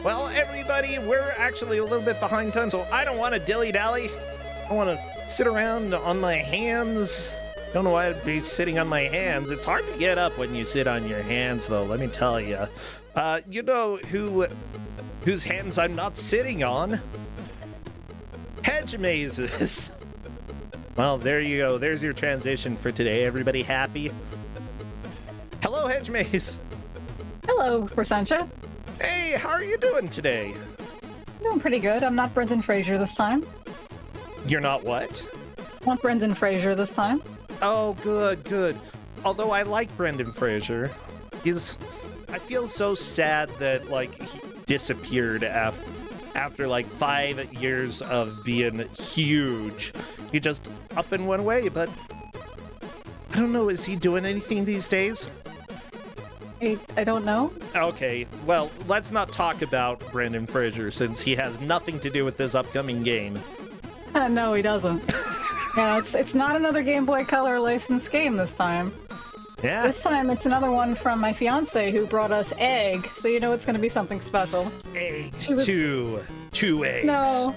Well, everybody, we're actually a little bit behind time, so I don't want to dilly-dally. I want to sit around on my hands. Don't know why I'd be sitting on my hands. It's hard to get up when you sit on your hands, though, let me tell you. You know whose hands I'm not sitting on? Hedge mazes. Well, there you go. There's your transition for today. Everybody happy? Hello, Hedge Maze. Hello, Percentia. Hey, how are you doing today? Doing pretty good. I'm not Brendan Fraser this time. You're not what? Not Brendan Fraser this time. Oh, good, good. Although I like Brendan Fraser. I feel so sad that, like, he disappeared after like 5 years of being huge. He just up and went away, but I don't know, is he doing anything these days? I don't know. Okay, well, let's not talk about Brendan Fraser since he has nothing to do with this upcoming game. No, he doesn't. Yeah, it's not another Game Boy Color licensed game this time. Yeah. This time it's another one from my fiance who brought us Egg, so you know it's going to be something special. Egg, two eggs. No,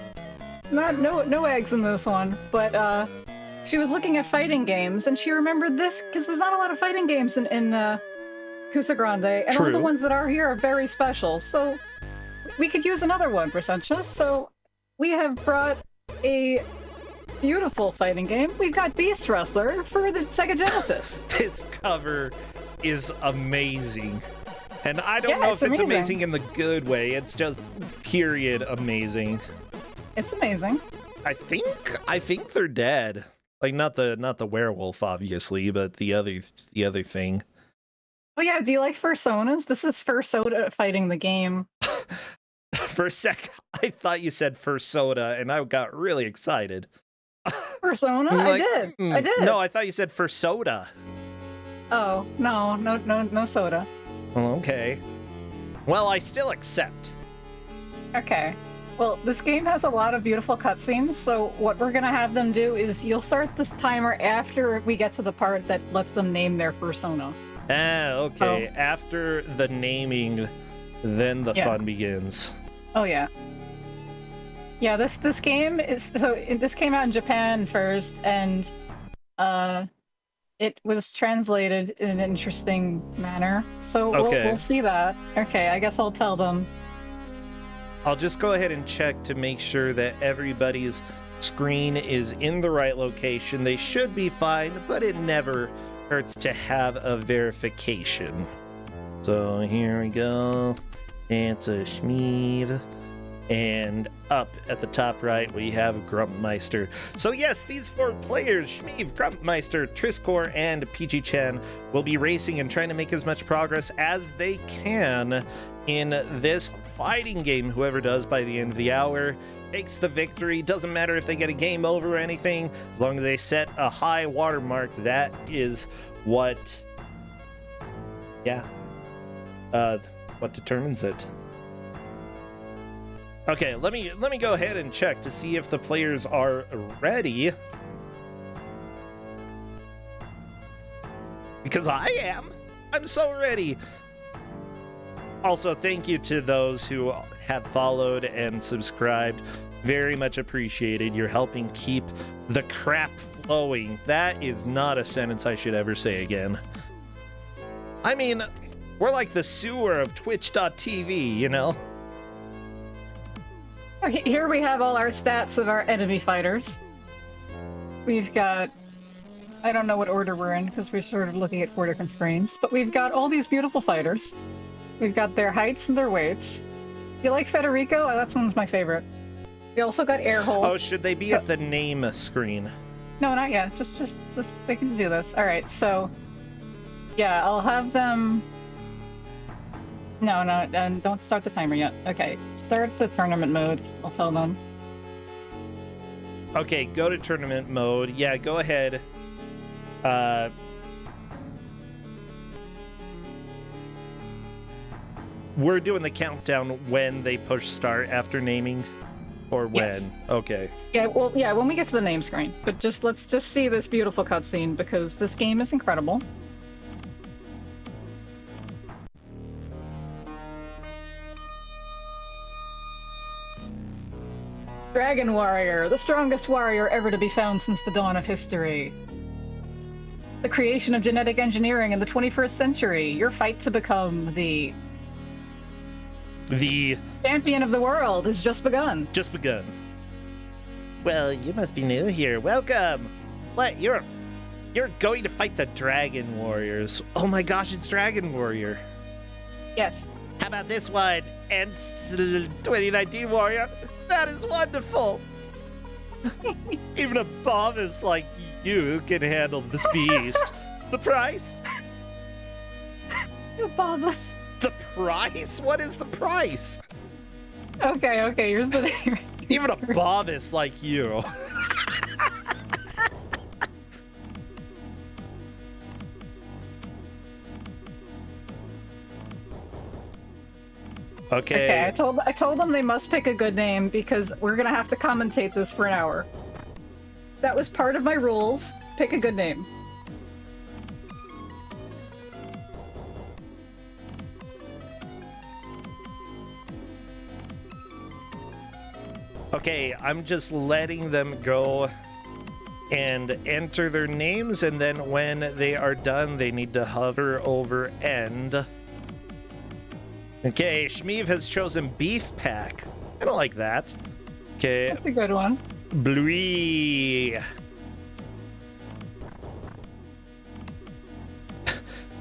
it's not, no eggs in this one, but she was looking at fighting games and she remembered this because there's not a lot of fighting games in Kuso6rande, and True. all the ones that are here are very special, so we could use another one, Percentia. So we have brought a beautiful fighting game. We've got Beast Wrestler for the Sega Genesis. This cover is amazing. And I don't know if it's amazing in the good way, it's just period amazing. It's amazing. I think they're dead. Like not the werewolf obviously, but the other thing. Oh yeah, do you like Fursonas? This is Fursona fighting the game. For a sec, I thought you said Fursoda, and I got really excited. Fursona? Like, I did. No, I thought you said Fursoda. Oh, no soda. Well, okay. Well, I still accept. Okay. Well, this game has a lot of beautiful cutscenes, so what we're gonna have them do is you'll start this timer after we get to the part that lets them name their Fursona. Ah, okay. Oh. After the naming, then the fun begins. Oh yeah. Yeah, this game is this came out in Japan first, and it was translated in an interesting manner. So we'll see that. Okay, I guess I'll tell them. I'll just go ahead and check to make sure that everybody's screen is in the right location. They should be fine, but it never hurts to have a verification. So here we go. It's a Shmeev. And up at the top right, we have Grumpmeister. So yes, these 4 players, Shmeev, Grumpmeister, Triskor, and PG-chan, will be racing and trying to make as much progress as they can in this fighting game. Whoever does by the end of the hour takes the victory. Doesn't matter if they get a game over or anything, as long as they set a high watermark. That is what determines it. Okay, let me go ahead and check to see if the players are ready, because I am. I'm so ready. Also, thank you to those who have followed and subscribed. Very much appreciated. You're helping keep the crap flowing. That is not a sentence I should ever say again. I mean, we're like the sewer of twitch.tv, you know? Here we have all our stats of our enemy fighters. We've got... I don't know what order we're in, because we're sort of looking at 4 different screens, but we've got all these beautiful fighters. We've got their heights and their weights. You like Federico? Oh, that's one's my favorite. We also got Airhole. Oh, should they be at the name screen? No, not yet. Just they can do this. Alright, so... Yeah, I'll have them... No, and don't start the timer yet. Okay, start the tournament mode. I'll tell them. Okay, go to tournament mode. Yeah, go ahead. We're doing the countdown when they push start after naming, or when? Yes. Okay. Yeah, well, yeah, when we get to the name screen. But let's just see this beautiful cutscene because this game is incredible. Dragon Warrior, the strongest warrior ever to be found since the dawn of history. The creation of genetic engineering in the 21st century. Your fight to become the champion of the world has just begun. Just begun. Well, you must be new here. Welcome. What? You're going to fight the Dragon Warriors. Oh my gosh, it's Dragon Warrior. Yes. How about this one? And 2019 Warrior. That is wonderful. Even a novice like you can handle this beast. The price? Bobbus. The price? What is the price? Okay, here's the name. Even a novice like you. Okay. I told them they must pick a good name because we're gonna have to commentate this for an hour. That was part of my rules. Pick a good name. Okay, I'm just letting them go and enter their names, and then when they are done, they need to hover over end. Okay, Shmeev has chosen Beef Pack. I don't like that. Okay. That's a good one. Bluey.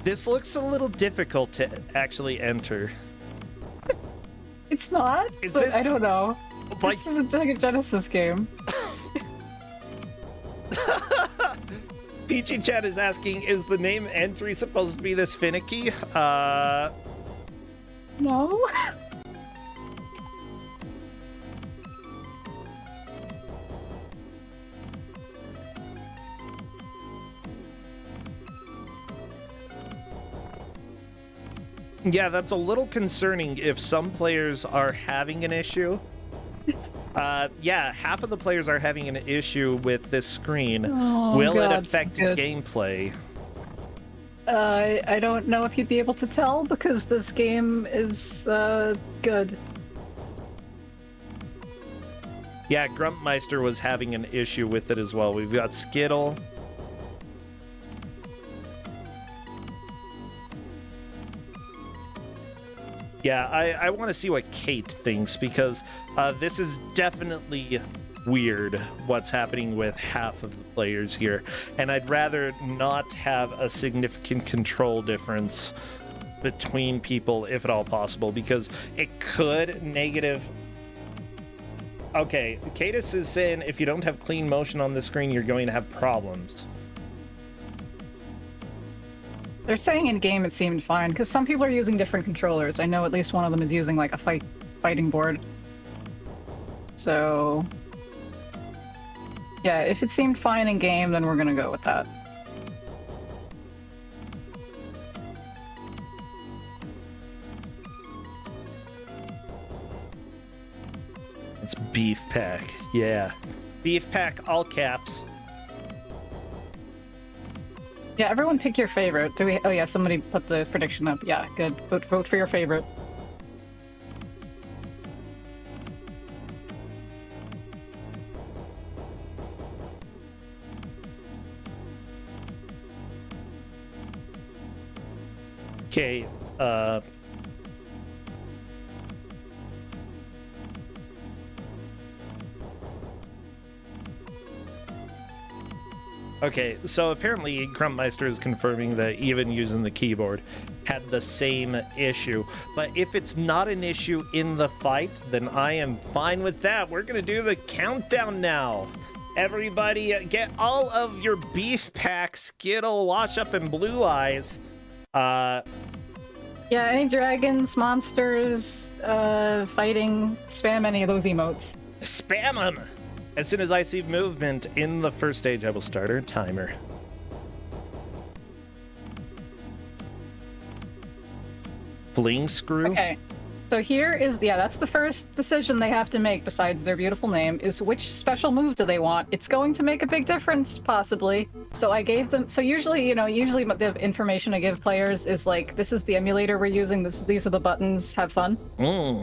This looks a little difficult to actually enter. It's not, I don't know. Like... This isn't like a Genesis game. Peachy Chat is asking, is the name entry supposed to be this finicky? No. Yeah, that's a little concerning if some players are having an issue. Yeah, half of the players are having an issue with this screen. Oh, Will God, it affect gameplay? I don't know if you'd be able to tell because this game is good. Yeah, Grumpmeister was having an issue with it as well. We've got Skittle. Yeah, I want to see what Kate thinks because this is definitely weird what's happening with half of the players here, and I'd rather not have a significant control difference between people if at all possible because it could negative. Okay, Cadus is saying if you don't have clean motion on the screen, you're going to have problems. They're saying in game it seemed fine because some people are using different controllers. I know at least one of them is using like a fighting board. So yeah, if it seemed fine in game, then we're gonna go with that. It's Beef Pack, yeah. Beef Pack, all caps. Yeah, everyone pick your favorite. Do we? Oh yeah, somebody put the prediction up. Yeah, good. Vote for your favorite. Okay, Okay, so apparently Grumpmeister is confirming that even using the keyboard had the same issue. But if it's not an issue in the fight, then I am fine with that. We're going to do the countdown now. Everybody, get all of your Beef Pack, Skittle, Wash Up, and Blue Eyes. Yeah, any dragons, monsters, fighting, spam any of those emotes. Spam them! As soon as I see movement in the first stage, I will start our timer. Fling screw? Okay. So here is, yeah, that's the first decision they have to make besides their beautiful name, is which special move do they want? It's going to make a big difference, possibly. So I gave them, so usually, usually the information I give players is like, this is the emulator we're using, these are the buttons, have fun.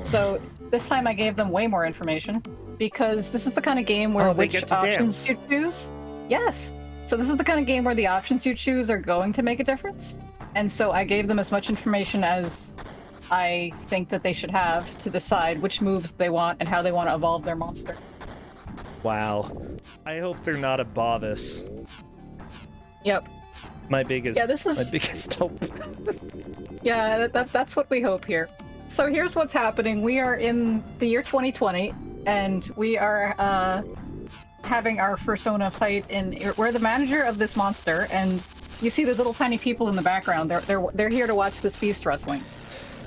So this time I gave them way more information, because this is the kind of game where which options you choose. Yes. So this is the kind of game where the options you choose are going to make a difference. And so I gave them as much information as I think that they should have to decide which moves they want and how they want to evolve their monster. Wow. I hope they're not a Bovis. Yep. My biggest hope. Yeah, that's what we hope here. So here's what's happening. We are in the year 2020, and we are having our Fursona fight we're the manager of this monster, and you see these little tiny people in the background. They're here to watch this beast wrestling.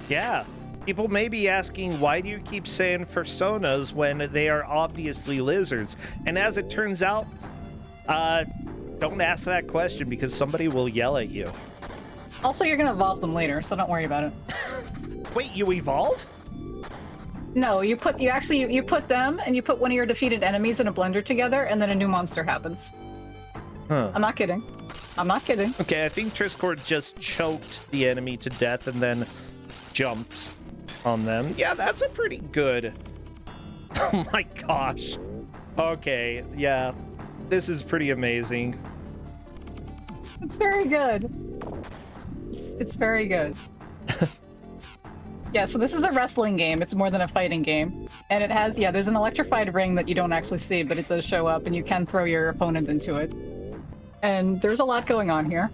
Yeah. People may be asking, why do you keep saying Fursonas when they are obviously lizards? And as it turns out, don't ask that question, because somebody will yell at you. Also, you're gonna evolve them later, so don't worry about it. Wait, you evolve? No, you put them and you put one of your defeated enemies in a blender together, and then a new monster happens. Huh. I'm not kidding. Okay, I think Triscord just choked the enemy to death and then jumped on them. Yeah, that's a pretty good... Oh my gosh. Okay, yeah. This is pretty amazing. It's very good. It's very good. Yeah, so this is a wrestling game. It's more than a fighting game. And it has, there's an electrified ring that you don't actually see, but it does show up, and you can throw your opponent into it. And there's a lot going on here.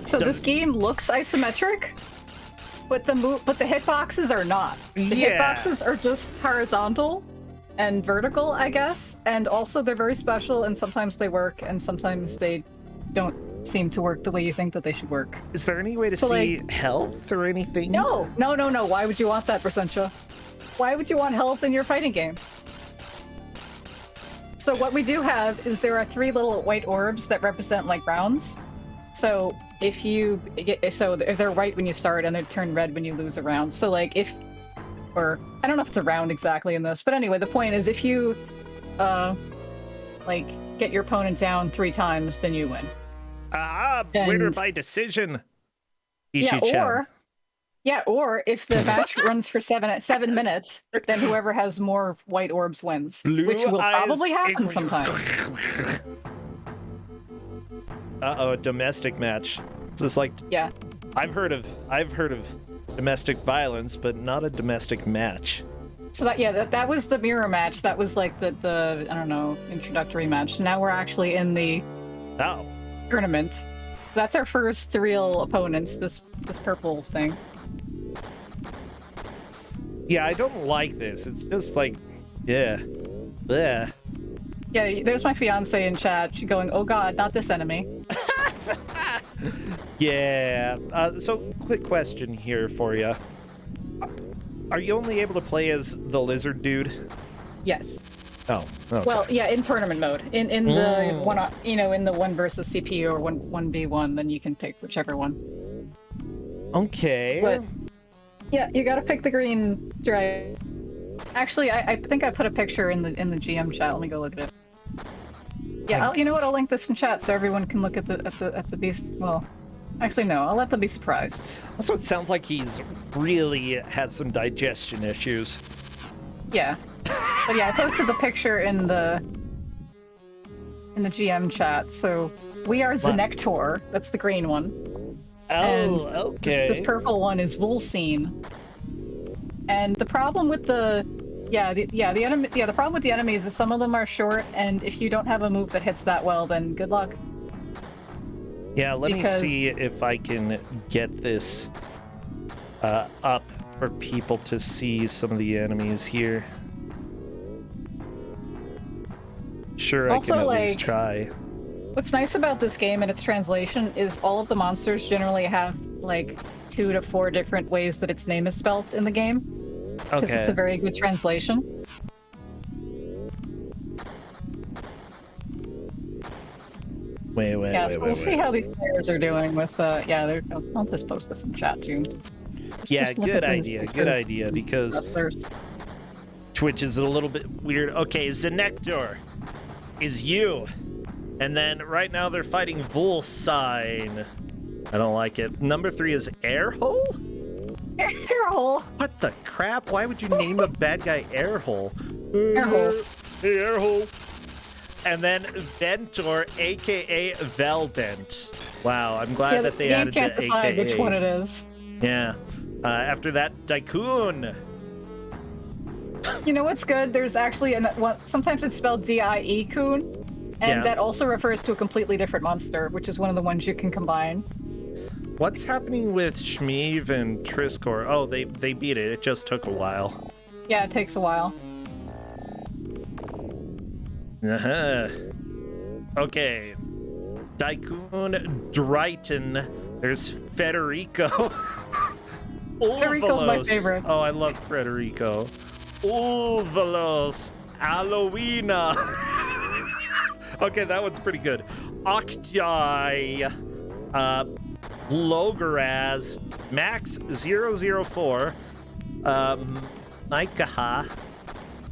So this game looks isometric, but the hitboxes are not. The hitboxes are just horizontal and vertical, I guess. And also they're very special, and sometimes they work, and sometimes they don't seem to work the way you think that they should work. Is there any way to see health or anything? No. Why would you want that, Percentia? Why would you want health in your fighting game? So what we do have is there are 3 little white orbs that represent like rounds. So if they're white when you start and they turn red when you lose a round. So like I don't know if it's a round exactly in this, but anyway, the point is if you get your opponent down 3 times, then you win. Winner by decision. Or if the match runs for 7 minutes, then whoever has more white orbs wins, which will probably happen sometimes. A domestic match. So it's like, yeah, I've heard of domestic violence, but not a domestic match. So that was the mirror match. That was like the I don't know, introductory match. Now we're actually in the tournament. That's our first real opponent. This purple thing. Yeah, I don't like this. It's just like, yeah. Blech. Yeah, there's my fiance in chat. She's going, oh god, not this enemy. Yeah. So, quick question here for you. Are you only able to play as the lizard dude? Yes. Oh. Okay. Well, yeah, in tournament mode. In the one, in the 1 versus CPU or 1v1, then you can pick whichever one. Okay. But yeah, you gotta pick the green dragon. Actually, I think I put a picture in the GM chat. Let me go look at it. Yeah, you know what? I'll link this in chat so everyone can look at the beast. Well, actually, no. I'll let them be surprised. Also, it sounds like he's really has some digestion issues. Yeah, but yeah, I posted the picture in the GM chat. So we are Zenector. That's the green one. Oh, okay. This purple one is Volcine. And the problem with the problem with the enemies is some of them are short, and if you don't have a move that hits that well, then good luck. Yeah, let me see if I can get this up for people to see some of the enemies here. Sure, also, I can at least try. What's nice about this game and its translation is all of the monsters generally have like 2 to 4 different ways that its name is spelt in the game. Because it's a very good translation. Wait. We'll see how these players are doing with, I'll just post this in chat too. Let's Yeah, just look good at these idea. Good pictures. idea, because Wrestlers. Twitch is a little bit weird. Okay, Zenector is you. And then right now they're fighting Volsign. I don't like it. Number 3 is Airhole? Airhole. What the crap? Why would you name a bad guy Airhole? Airhole. Hey, Airhole. And then Ventor, aka Veldent. Wow, I'm glad that they added the can't decide AKA. which one it is. Yeah. After that, Daikun. You know what's good? There's actually sometimes it's spelled D-I-E-Kun, and Yeah. that also refers to a completely different monster, which is one of the ones you can combine. What's happening with Shmeev and Triskor? Oh, they beat it. It just took a while. Yeah, it takes a while. Uh-huh. Okay. Daikun, Dryton. There's Federico. Federico's my Ulvalos. favorite. Oh, I love Federico. Ulvalos. Aloina. Okay, that one's pretty good. Octai. Logaraz. Max004. Mikaha.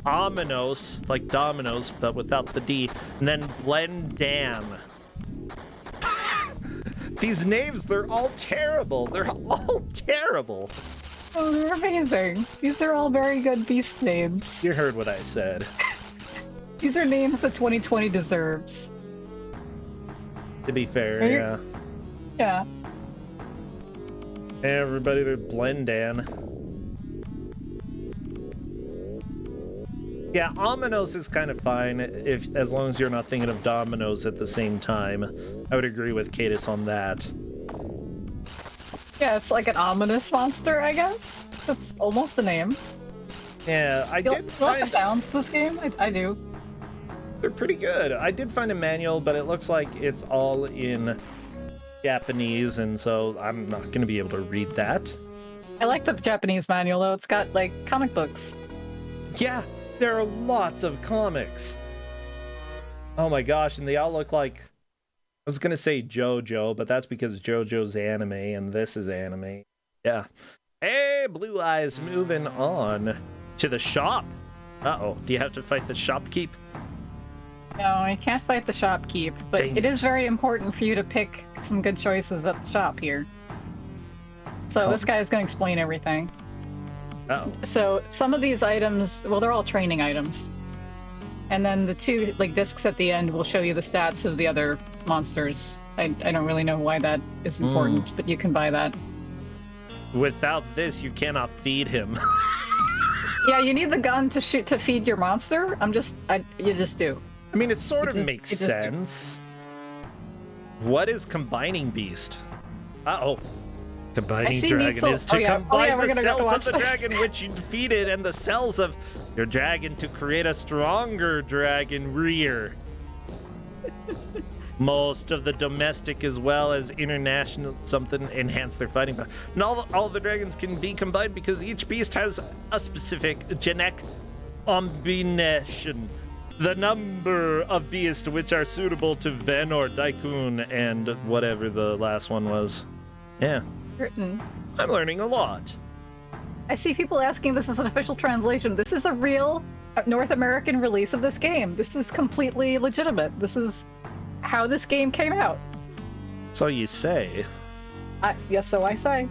Ominos, like Dominoes, but without the D. And then Blendan. These names, they're all terrible. They're all terrible. Oh, they're amazing. These are all very good beast names. You heard what I said. These are names that 2020 deserves. To be fair, Are you- yeah. Yeah. Hey, everybody, they're Blendan. Yeah, Ominos is kind of fine as long as you're not thinking of Dominoes at the same time. I would agree with Cadis on that. Yeah, it's like an ominous monster, I guess. That's almost the name. Yeah, I You did like the find sounds of this game? I do. they're pretty good. I did find a manual, but it looks like it's all in Japanese, and so I'm not going to be able to read that. I like the Japanese manual, though. It's got, like, comic books. Yeah, there are lots of comics. Oh my gosh, and they all look like... I was gonna say JoJo, but that's because JoJo's anime and this is anime. Yeah. Hey, Blue Eyes, moving on to the shop. Uh-oh, do you have to fight the shopkeep? No, I can't fight the shopkeep, but Dang it it. is very important for you to pick some good choices at the shop here. So Oh. this guy is going to explain everything. Uh-oh. So some of these items, well, they're all training items. And then the two discs at the end will show you the stats of the other monsters. I don't really know why that is important, but you can buy that. Without this, you cannot feed him. Yeah, you need the gun to feed your monster. You just do. I mean, it sort of just- makes it just- sense. What is combining beast? Uh-oh. Combining see dragon Neatzel- is to oh, yeah. combine Oh, yeah, we're the gonna go cells of watch the this. dragon which you defeated and the cells of your dragon to create a stronger dragon rear. Most of the domestic as well as international something enhance their fighting power. And all the dragons can be combined because each beast has a specific genetic combination. The number of beasts which are suitable to Ven or Daikun and whatever the last one was. Yeah, Written. I'm learning a lot. I see people asking if this is an official translation. This is a real North American release of this game. This is completely legitimate. This is how this game came out. So you say. Yes, so I say.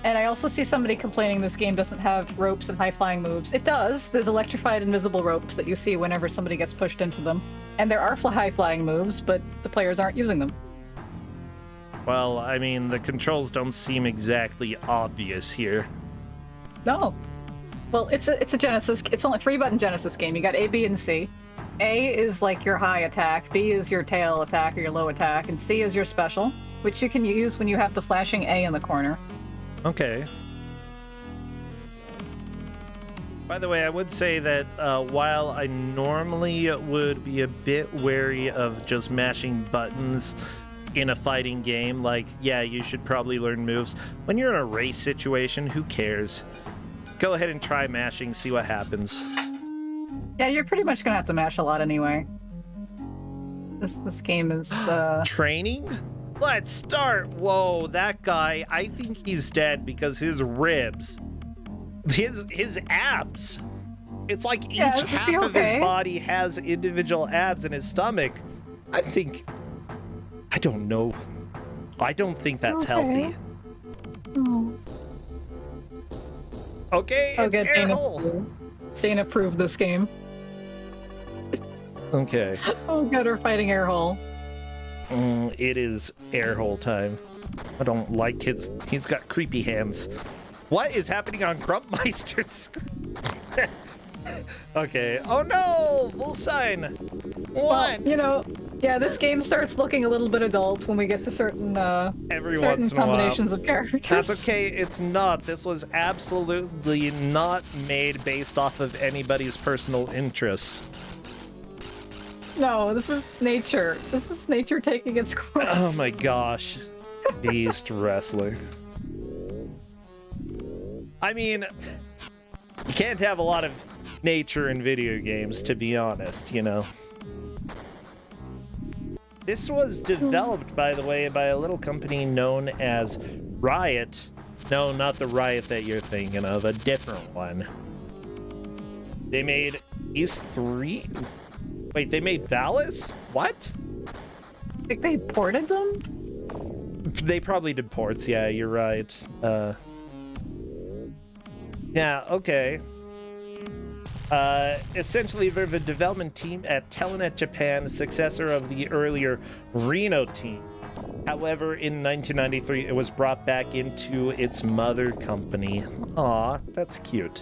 And I also see somebody complaining this game doesn't have ropes and high-flying moves. It does. There's electrified invisible ropes that you see whenever somebody gets pushed into them. And there are high-flying moves, but the players aren't using them. Well, I mean, the controls don't seem exactly obvious here. No. Well, it's a Genesis. It's only a 3-button Genesis game. You got A, B, and C. A is like your high attack, B is your tail attack or your low attack, and C is your special, which you can use when you have the flashing A in the corner. Okay. By the way, I would say that while I normally would be a bit wary of just mashing buttons in a fighting game, like, yeah, you should probably learn moves. When you're in a race situation, who cares? Go ahead and try mashing, see what happens. Yeah, you're pretty much gonna have to mash a lot anyway. This game is Training? let's start. Whoa, that guy, I think he's dead because his ribs, his abs. It's like each half of his body has individual abs in his stomach. I don't know. I don't think that's healthy. Oh. Okay, it's air hole. Dana approved this game. Okay. Oh god, we're fighting air hole. It is air hole time. I don't like he's got creepy hands. What is happening on Grumpmeister's screen? Okay. Oh no! Full sign! What? Well, yeah, this game starts looking a little bit adult when we get to certain combinations of characters. That's okay, it's not. This was absolutely not made based off of anybody's personal interests. No, this is nature. This is nature taking its course. Oh my gosh. Beast wrestler. I mean, you can't have a lot of nature in video games, to be honest, This was developed, by the way, by a little company known as Riot. No, not the Riot that you're thinking of, a different one. They made these 3... Wait, they made Valis? What? I think they ported them? They probably did ports, yeah, you're right. Yeah, okay. Essentially, they're the development team at Telenet Japan, successor of the earlier Reno team. However, in 1993, it was brought back into its mother company. Aw, that's cute.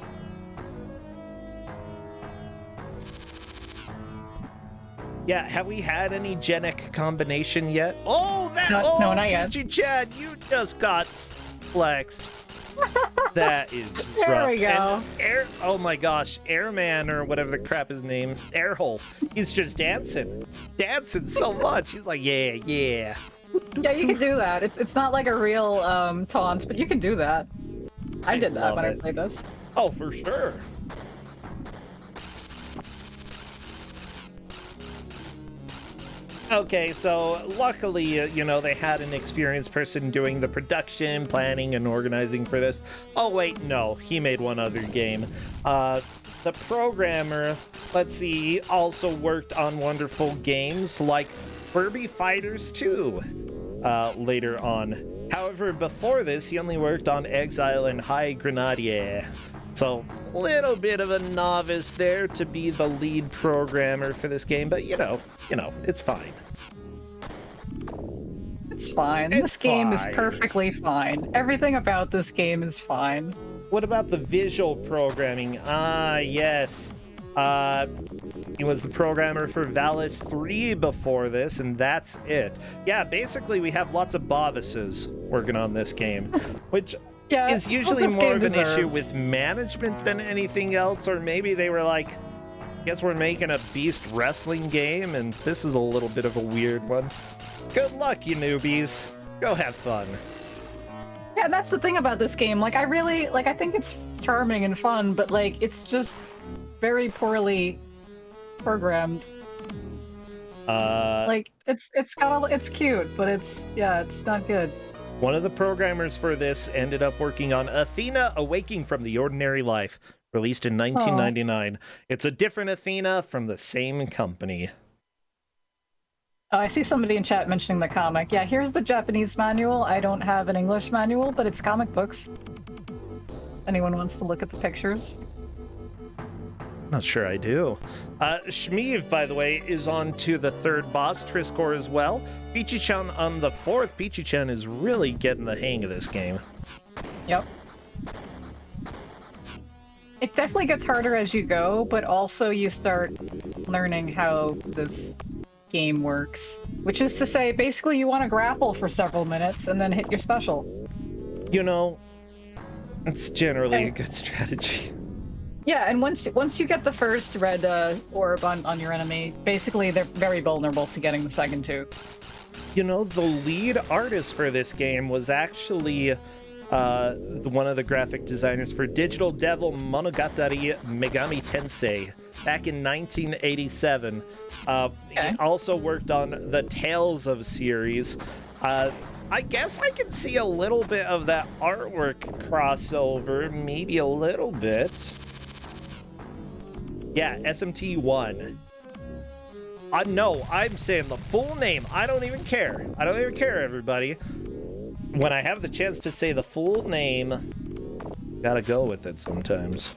Yeah, have we had any Genic combination yet? Oh, no, not yet. Chad, you just got flexed. That is rough. There we go. And oh my gosh, Airman or whatever the crap his name, Airhole. He's just dancing so much. He's like, yeah. Yeah, you can do that. It's not like a real taunt, but you can do that. I did that when I played this. Oh, for sure. Okay, so luckily, they had an experienced person doing the production, planning, and organizing for this. Oh, wait, no, he made one other game. The programmer, let's see, also worked on wonderful games like Furby Fighters 2 later on. However, before this, he only worked on Exile and High Grenadier. So, a little bit of a novice there to be the lead programmer for this game, but it's fine. It's fine. This game is perfectly fine. Everything about this game is fine. What about the visual programming? Ah, yes. He was the programmer for Valis 3 before this, and that's it. Yeah, basically we have lots of Bovises working on this game, which is usually more of an issue with management than anything else, or maybe they were like, guess we're making a beast wrestling game, and this is a little bit of a weird one. Good luck, you newbies. Go have fun. Yeah, that's the thing about this game. Like, I think it's charming and fun, but, it's just very poorly programmed. It's cute, but it's not good. One of the programmers for this ended up working on Athena Awaking from the Ordinary Life, released in 1999. It's a different Athena from the same company. I see somebody in chat mentioning the comic. Yeah, here's the Japanese manual. I don't have an English manual, but it's comic books. Anyone wants to look at the pictures? Not sure I do. Shmeev, by the way, is on to the third boss, Triskor, as well. Pichi-chan on the fourth. Pichi-chan is really getting the hang of this game. Yep. It definitely gets harder as you go, but also you start learning how this game works. Which is to say, basically you want to grapple for several minutes and then hit your special. It's generally a good strategy. Yeah, and once you get the first red orb on your enemy, basically they're very vulnerable to getting the second two. The lead artist for this game was actually one of the graphic designers for Digital Devil Monogatari Megami Tensei back in 1987. He also worked on the Tales of series. I guess I can see a little bit of that artwork crossover, maybe a little bit. Yeah, SMT1. No, I'm saying the full name. I don't even care. I don't even care, everybody. When I have the chance to say the full name, gotta go with it sometimes.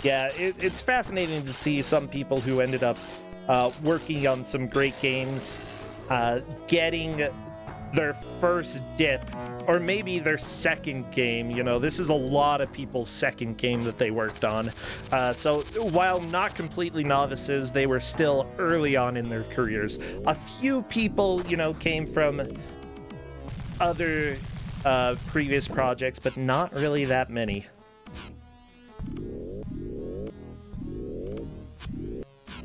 Yeah, it's fascinating to see some people who ended up working on some great games, getting their first dip, or maybe their second game. You know, this is a lot of people's second game that they worked on. So while not completely novices, they were still early on in their careers. A few people, you know, came from other previous projects, but not really that many.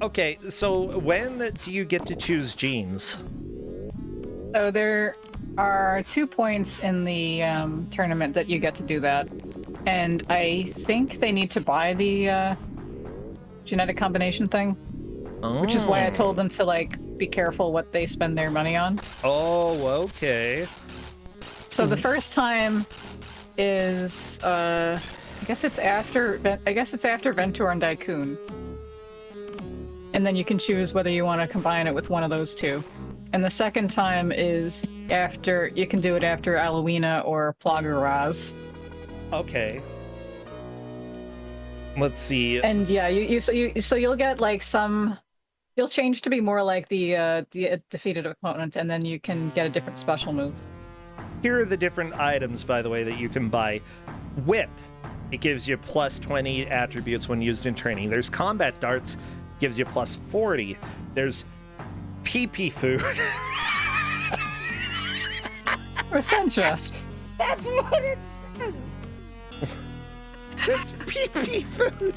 Okay, so when do you get to choose genes? So there are 2 points in the tournament that you get to do that. And I think they need to buy the genetic combination thing. Oh. Which is why I told them to, like, be careful what they spend their money on. Oh, okay. So the first time is, I guess it's after Ventur and Daikun. And then you can choose whether you want to combine it with one of those two. And the second time is after, you can do it after Alawina or Plageraz. Okay. Let's see. And yeah, so you'll get like some, you'll change to be more like the defeated opponent, and then you can get a different special move. Here are the different items, by the way, that you can buy. Whip. It gives you plus 20 attributes when used in training. There's combat darts. Gives you plus 40. There's pee-pee food. Resentia. That's what it says. It's pee-pee food.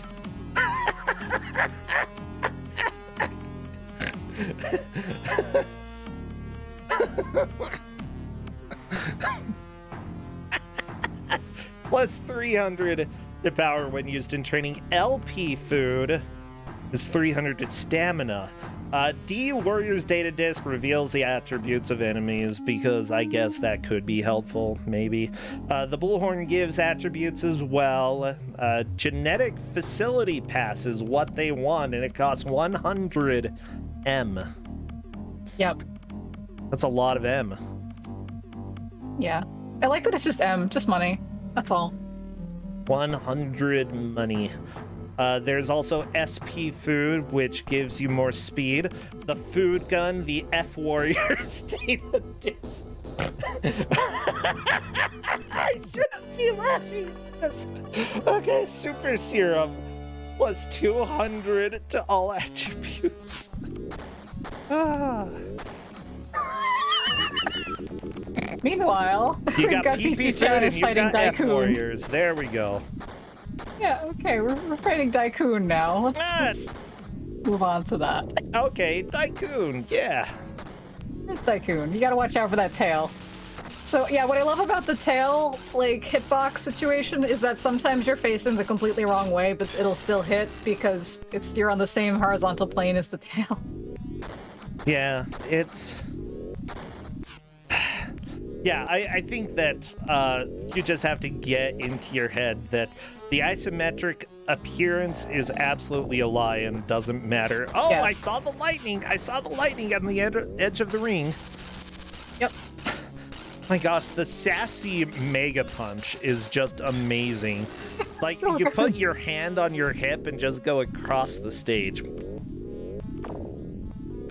Plus 300 to power when used in training. LP food is 300 to stamina. D Warrior's Data Disc reveals the attributes of enemies, because I guess that could be helpful, maybe. The Bullhorn gives attributes as well. Genetic Facility Pass is what they want, and it costs 100 M. Yep. That's a lot of M. Yeah. I like that it's just M, just money. That's all. 100 money. There's also SP food, which gives you more speed. The food gun, the F Warrior's Data Disc. I shouldn't be laughing at this. Okay, Super Serum, plus 200 to all attributes. Meanwhile, you got PP food and you got F Warriors. There we go. Yeah, okay, we're fighting Daikun now. Let's move on to that. Okay, Daikun, yeah. There's Daikun. You gotta watch out for that tail. So yeah, what I love about the tail, like, hitbox situation is that sometimes you're facing the completely wrong way, but it'll still hit because you're on the same horizontal plane as the tail. Yeah, it's... Yeah, I think that you just have to get into your head that the isometric appearance is absolutely a lie and doesn't matter. Oh, yes. I saw the lightning! I saw the lightning on the edge of the ring. Yep. My gosh, the sassy Mega Punch is just amazing. Like, you put your hand on your hip and just go across the stage.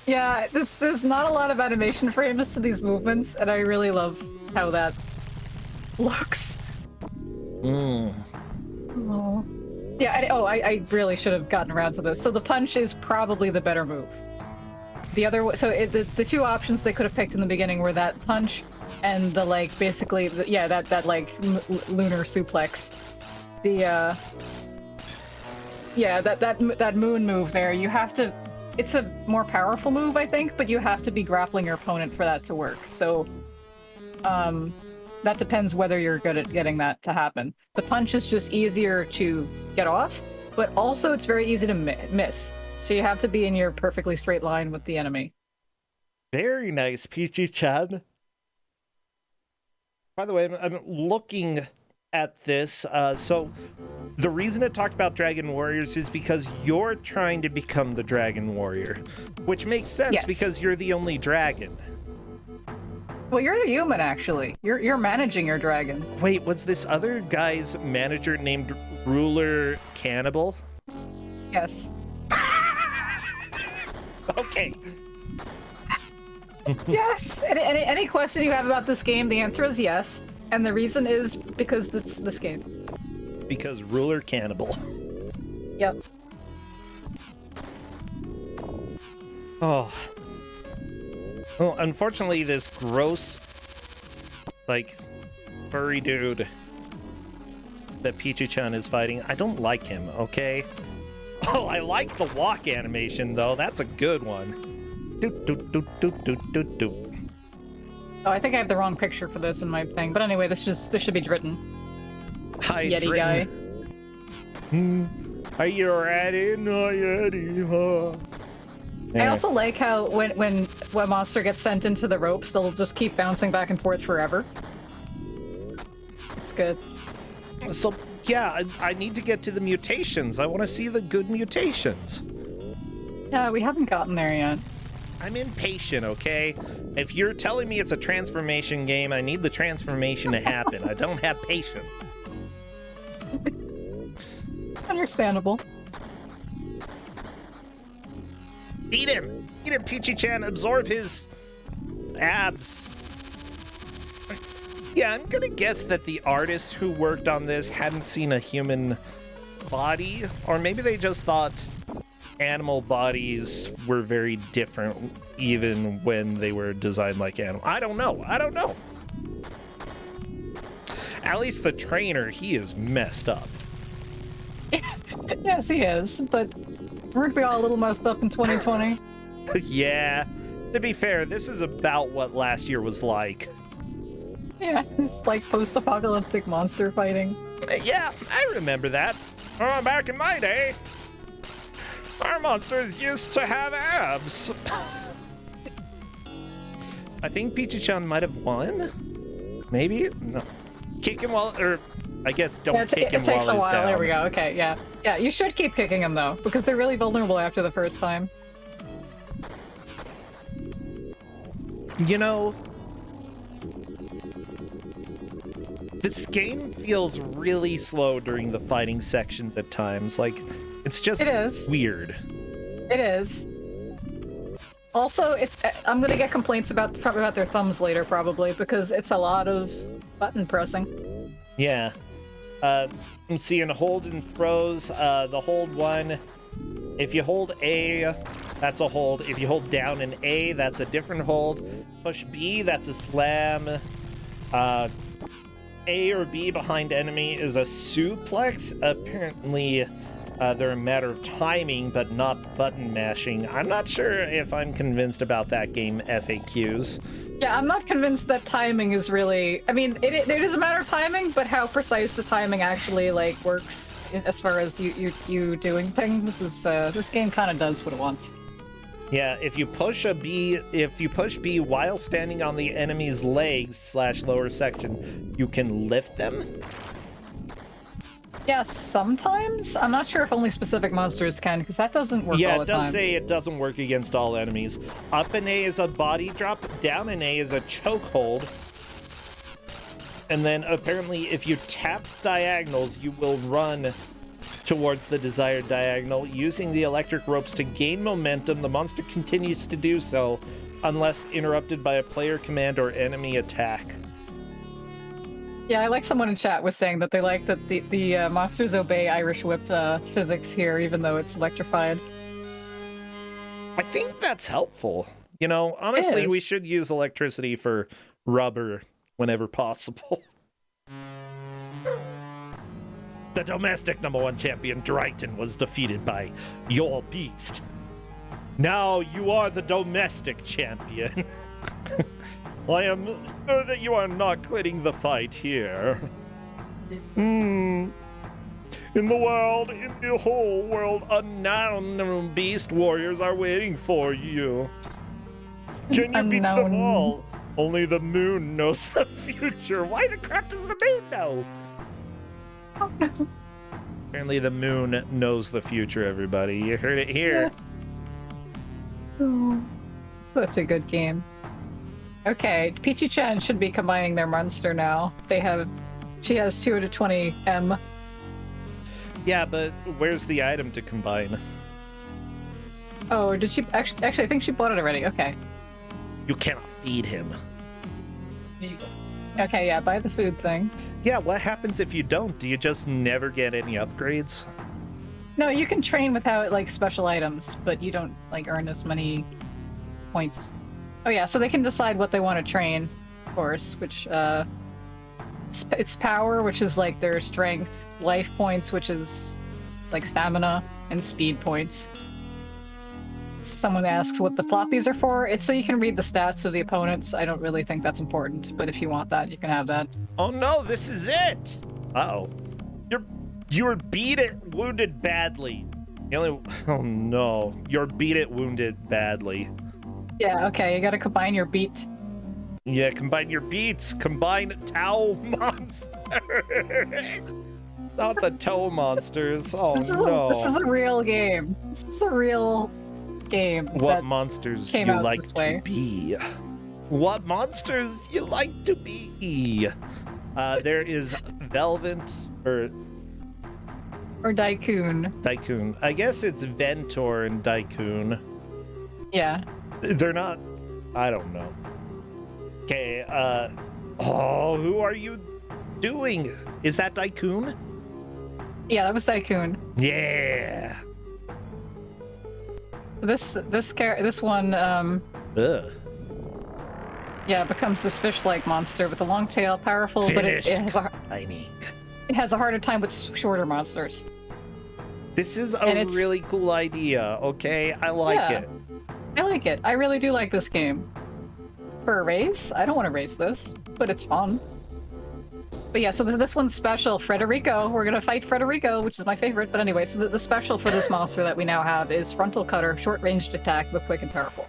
Yeah, there's not a lot of animation frames to these movements, and I really love how that looks. Mm. Oh. Yeah, I really should have gotten around to this. So the punch is probably the better move. The other, the two options they could have picked in the beginning were that punch and the, like, basically, that like lunar suplex. The that moon move there. You have to. It's a more powerful move, I think, but you have to be grappling your opponent for that to work. So, that depends whether you're good at getting that to happen. The punch is just easier to get off, but also it's very easy to miss. So you have to be in your perfectly straight line with the enemy. Very nice, Peachy-chan. By the way, I'm looking at this. So the reason it talked about Dragon Warriors is because you're trying to become the Dragon Warrior, which makes sense Yes. because you're the only dragon. Well, you're the human, actually. You're managing your dragon. Wait, was this other guy's manager named Ruler Cannibal? Yes. Okay. Yes. Any question you have about this game, the answer is yes. And the reason is because it's this game. Because Ruler Cannibal. Yep. Oh. Well, unfortunately, this gross, like, furry dude that Peachy-chan is fighting, I don't like him, okay? Oh, I like the walk animation, though. That's a good one. Doot, doot, doot, doot, doot, doot, doot. Oh, I think I have the wrong picture for this in my thing. But anyway, this should be Dritten. Hi, Yeti Dritten. guy. Are you ready? No, Yeti, huh? I also like how when a monster gets sent into the ropes, they'll just keep bouncing back and forth forever. It's good. So, yeah, I need to get to the mutations. I want to see the good mutations. Yeah, we haven't gotten there yet. I'm impatient, okay? If you're telling me it's a transformation game, I need the transformation to happen. I don't have patience. Understandable. Eat him! Eat him, Peachy-chan! Absorb his abs. Yeah, I'm gonna guess that the artists who worked on this hadn't seen a human body, or maybe they just thought animal bodies were very different even when they were designed like animals. I don't know. At least the trainer, he is messed up. Yes, he is, but weren't we all a little messed up in 2020? Yeah, to be fair, this is about what last year was like. Yeah, it's like post-apocalyptic monster fighting. Yeah, I remember that. Back in my day, our monsters used to have abs. I think Peachy-chan might have won. Maybe? No. Kick him while, or I guess don't kick him while he's down. It takes a while. There we go. Okay, yeah. Yeah, you should keep kicking him, though, because they're really vulnerable after the first time. You know, this game feels really slow during the fighting sections at times. Like, it's just weird. It is. Also, I'm gonna get complaints probably about their thumbs later, probably, because it's a lot of button pressing. Yeah. I'm seeing hold and throws. The hold one, if you hold A, that's a hold. If you hold down an A, that's a different hold. Push B, that's a slam. A or B behind enemy is a suplex. Apparently, they're a matter of timing, but not button mashing. I'm not sure if I'm convinced about that game FAQs. Yeah, I'm not convinced that timing is really... I mean, it is a matter of timing, but how precise the timing actually, like, works as far as you doing things is, this game kind of does what it wants. Yeah, if you push B while standing on the enemy's legs / lower section, you can lift them? Yeah, sometimes. I'm not sure if only specific monsters can, because that doesn't work all the time. Yeah, it does say it doesn't work against all enemies. Up and A is a body drop, down and A is a choke hold. And then apparently if you tap diagonals, you will run towards the desired diagonal. Using the electric ropes to gain momentum, the monster continues to do so unless interrupted by a player command or enemy attack. Yeah, I like someone in chat was saying that they like that the monsters obey Irish Whip physics here, even though it's electrified. I think that's helpful. You know, honestly, we should use electricity for rubber whenever possible. The domestic #1 champion, Drayton, was defeated by your beast. Now you are the domestic champion. I am sure that you are not quitting the fight here. In the whole world, unknown beast warriors are waiting for you. Can you beat them Unknown. all? Only the moon knows the future. Why the crap does the moon know? Oh, no. Apparently the moon knows the future, everybody. You heard it here. Oh, such a good game. Okay, Peachy-chan should be combining their monster now. She has 2 to 20 M. Yeah, but where's the item to combine? Oh, did she actually? I think she bought it already. Okay. You cannot feed him. Okay, yeah, buy the food thing. Yeah, what happens if you don't? Do you just never get any upgrades? No, you can train without like special items, but you don't like earn as many points. Oh yeah, so they can decide what they want to train, of course, which it's power, which is like their strength, life points, which is like stamina, and speed points. Someone asks what the floppies are for. It's so you can read the stats of the opponents. I don't really think that's important, but if you want that, you can have that. Oh no, this is it! Uh-oh. You're beat it wounded badly. Oh no. You're beat it wounded badly. Yeah, okay, you gotta combine your beat. Yeah, combine your beats. Combine Tau monsters. Not the toe monsters. Oh This is no. a real game. This is a real game. What that monsters came you out like this to way. be? What monsters you like to be? There is Velvet or Daikun. Daikun. I guess it's Ventor and Daikun. Yeah. They're not. I don't know. Okay. Oh, who are you doing? Is that Daikun? Yeah, that was Daikun. Yeah. This one, Ugh. yeah, becomes this fish-like monster with a long tail, powerful, but it Tiny. has a harder time with shorter monsters. This is And a it's- really cool idea. Okay, I like Yeah. it. I like it. I really do like this game. For a race? I don't want to race this, but it's fun. But yeah, so this one's special. Frederico. We're gonna fight Frederico, which is my favorite. But anyway, so the special for this monster that we now have is Frontal Cutter, short-ranged attack, but quick and powerful.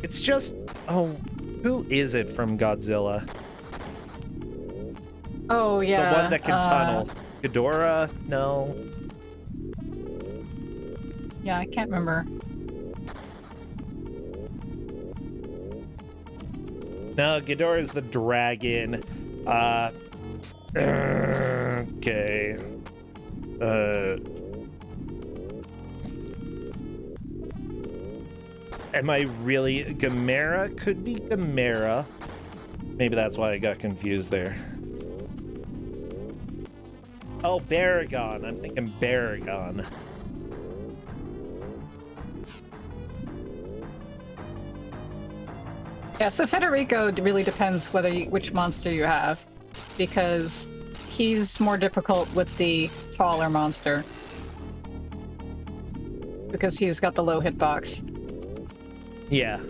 It's just. Oh, who is it from Godzilla? Oh yeah. The one that can tunnel. Ghidorah? No. Yeah, I can't remember. No, Ghidorah is the dragon. Okay. Am I really? Gamera? Could be Gamera. Maybe that's why I got confused there. Oh, Baragon. I'm thinking Baragon. Yeah, so Federico really depends which monster you have, because he's more difficult with the taller monster, because he's got the low hitbox. Yeah.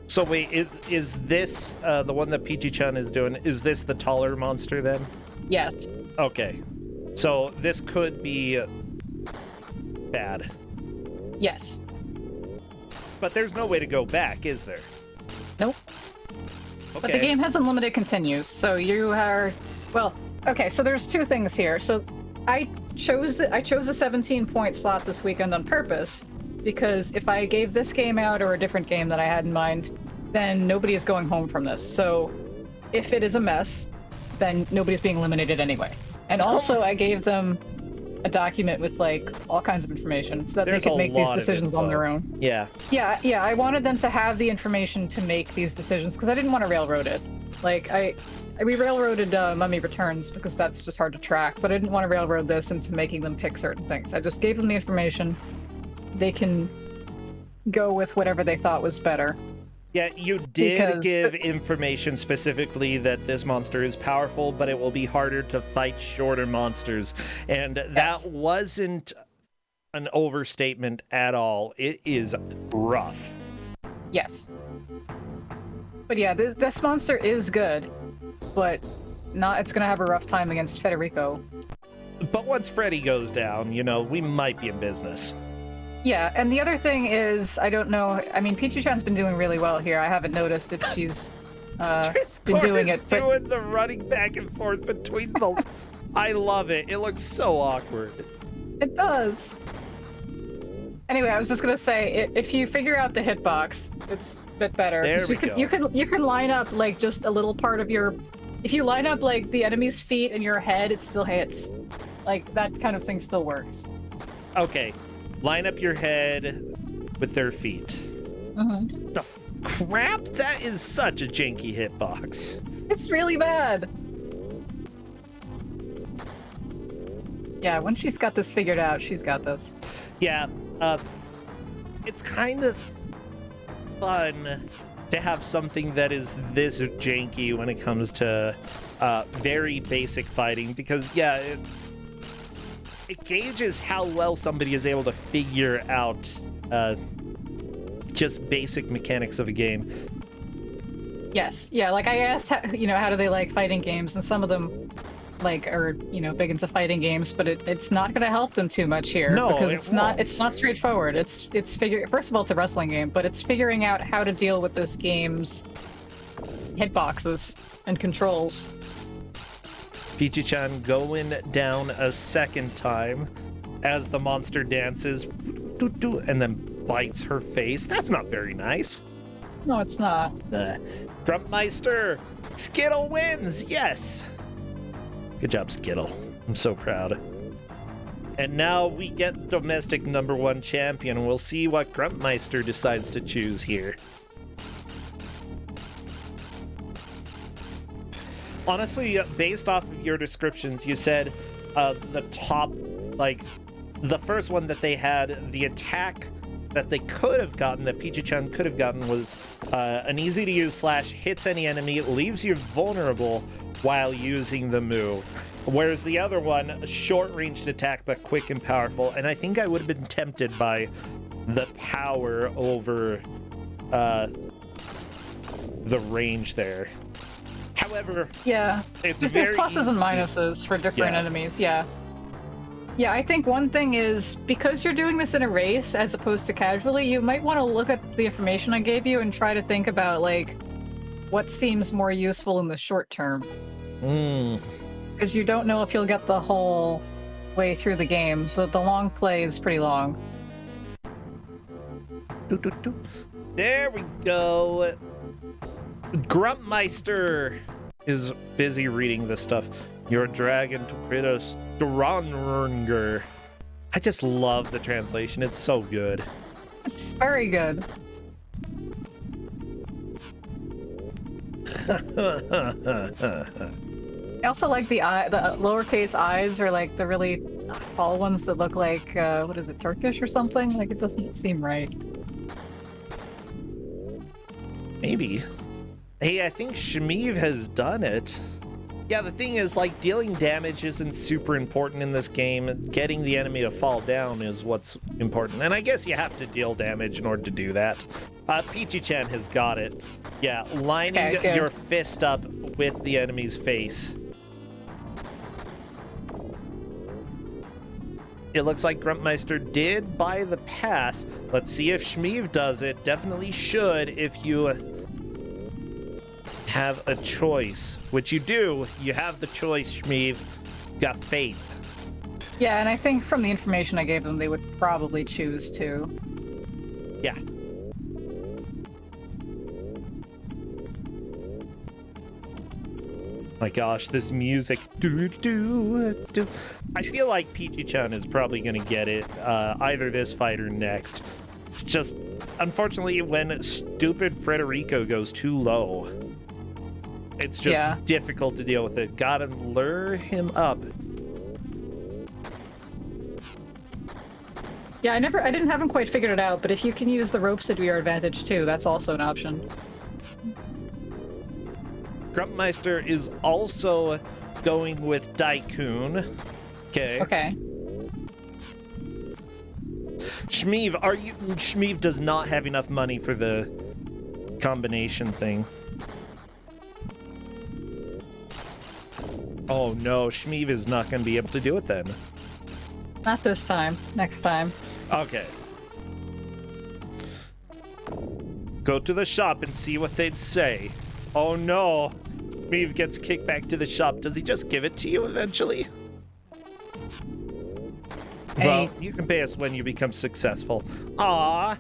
So wait, is this the one that Peachy-chan is doing? Is this the taller monster then? Yes. Okay. So this could be bad. Yes. But there's no way to go back, is there? Nope. Okay. But the game has unlimited continues, so you are... Well, okay, so there's two things here. So I chose a 17-point slot this weekend on purpose, because if I gave this game out or a different game that I had in mind, then nobody is going home from this. So if it is a mess, then nobody's being eliminated anyway. And also I gave them a document with like all kinds of information so that There's they could a make these lot of decisions on info. their own. Yeah. Yeah, I wanted them to have the information to make these decisions because I didn't want to railroad it. Like, we railroaded Mummy Returns because that's just hard to track, but I didn't want to railroad this into making them pick certain things. I just gave them the information. They can go with whatever they thought was better. Yeah, you did Because- give information specifically that this monster is powerful, but it will be harder to fight shorter monsters. And Yes. that wasn't an overstatement at all. It is rough. Yes. But yeah, this monster is good, but it's gonna have a rough time against Federico. But once Freddy goes down, you know, we might be in business. Yeah, and the other thing is, I don't know. I mean, Pichu-chan's been doing really well here. I haven't noticed if she's been doing it, but doing the running back and forth between the. I love it. It looks so awkward. it does. Anyway, I was just gonna say, if you figure out the hitbox, it's a bit better. There 'Cause we you can line up like just a little part of your. If you line up like the enemy's feet and your head, it still hits. Like that kind of thing still works. Okay, line up your head with their feet. The crap! That is such a janky hitbox. It's really bad. Yeah, once she's got this figured out, she's got this. Yeah, it's kind of fun to have something that is this janky when it comes to very basic fighting, because yeah, it gauges how well somebody is able to figure out just basic mechanics of a game. Yes, yeah. Like I asked, how do they like fighting games, and some of them like are big into fighting games, but it's not going to help them too much here. No, because it's not straightforward. It's figure. First of all, it's a wrestling game, but it's figuring out how to deal with this game's hitboxes and controls. Pichu-chan going down a second time as the monster dances and then bites her face. That's not very nice. No, it's not. Grumpmeister! Skittle wins! Yes! Good job, Skittle. I'm so proud. And now we get domestic #1 champion. We'll see what Grumpmeister decides to choose here. Honestly, based off of your descriptions, you said the top, like, the first one that they had, the attack that they could have gotten, that Pichu-chan could have gotten, was an easy-to-use slash, hits any enemy, leaves you vulnerable while using the move. Whereas the other one, a short-ranged attack, but quick and powerful. And I think I would have been tempted by the power over the range there. However, Yeah, it's there's very pluses and easy. minuses for different Yeah. enemies. Yeah. Yeah, I think one thing is, because you're doing this in a race as opposed to casually, you might want to look at the information I gave you and try to think about, like, what seems more useful in the short term. Because you don't know if you'll get the whole way through the game. The long play is pretty long. There we go. Grumpmeister is busy reading this stuff. Your dragon to Kuso6rande. I just love the translation. It's so good. It's very good. I also like the lowercase i's, are like the really tall ones that look like, what is it, Turkish or something? Like, it doesn't seem right. Maybe. Hey, I think Shmeev has done it. Yeah, the thing is, like, dealing damage isn't super important in this game. Getting the enemy to fall down is what's important. And I guess you have to deal damage in order to do that. Pichu-chan has got it. Yeah, lining Okay, your fist up with the enemy's face. It looks like Grumpmeister did buy the pass. Let's see if Shmeev does it. Definitely should if you have a choice, which you do. You have the choice, Shmeev. Got faith. Yeah, and I think from the information I gave them, they would probably choose to. Yeah. My gosh, this music. Do, do, do. I feel like Pichu-chan is probably going to get it, either this fight or next. It's just, unfortunately, when stupid Frederico goes too low, it's just difficult to deal with it. Gotta lure him up. Yeah, I didn't have them quite figured it out, but if you can use the ropes to your advantage too, that's also an option. Grumpmeister is also going with Daikun. Okay. Okay. Shmeev does not have enough money for the combination thing. Oh no, Shmeev is not going to be able to do it then. Not this time. Next time. Okay. Go to the shop and see what they'd say. Oh no. Meave gets kicked back to the shop. Does he just give it to you eventually? Hey. Well, you can pay us when you become successful. Aw.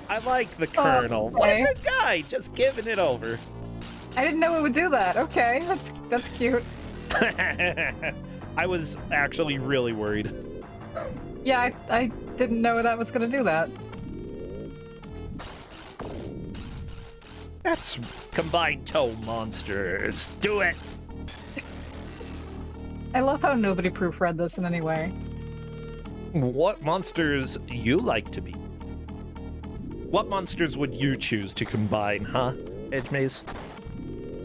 I like the Colonel. What a good guy. Just giving it over. I didn't know it would do that. Okay, that's cute. I was actually really worried. Yeah, I didn't know that was gonna do that. That's combined toe monsters. Do it. I love how nobody proofread this in any way. What monsters you like to be? What monsters would you choose to combine, huh, Edgemaze?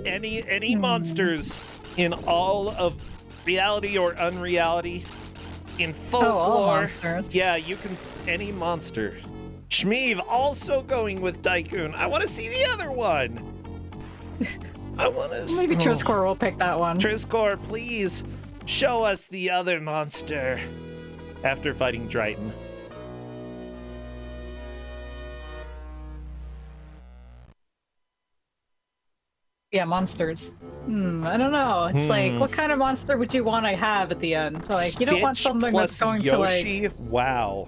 Any monsters in all of reality or unreality, in folklore. Oh, all monsters. Yeah, you can, any monster. Shmeev also going with Daikun. I want to see the other one. I want to. Maybe Triskor will pick that one. Triskor, please show us the other monster after fighting Dryden. Yeah, monsters. I don't know. It's like, what kind of monster would you want to have at the end? Like, you don't want Stitch something plus that's going Yoshi? to like... Wow.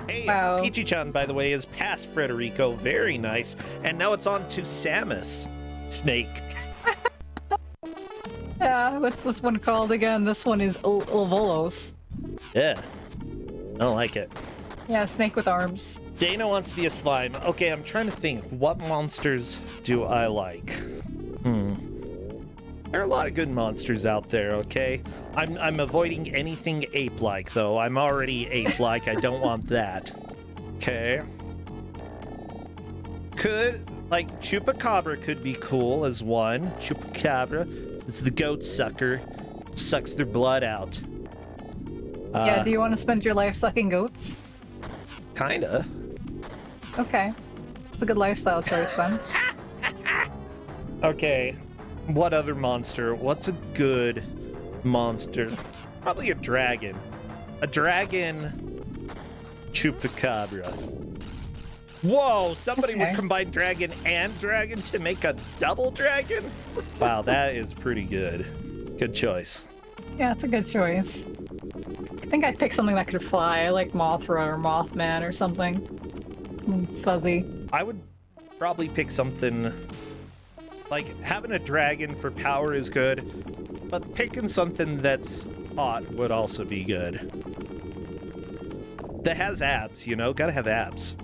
Hey, Wow. Peachy-chan, by the way, is past Frederico. Very nice. And now it's on to Samus. Snake. Yeah, what's this one called again? This one is Ulvolos. Yeah. I don't like it. Yeah, snake with arms. Dana wants to be a slime. Okay, I'm trying to think. What monsters do I like? There are a lot of good monsters out there, okay? I'm avoiding anything ape-like, though. I'm already ape-like. I don't want that. Okay. Like, Chupacabra could be cool as one. Chupacabra. It's the goat sucker. Sucks their blood out. Yeah, do you want to spend your life sucking goats? Kinda. Okay. It's a good lifestyle choice, then. Okay. What other monster? What's a good monster? Probably a dragon. A dragon Chupacabra. Whoa, somebody would combine dragon and dragon to make a double dragon? Wow, that is pretty good. Good choice. Yeah, it's a good choice. I think I'd pick something that could fly. I like Mothra or Mothman or something. Fuzzy. I would probably pick something like having a dragon for power is good, but picking something that's hot would also be good. That has abs, you know? Gotta have abs.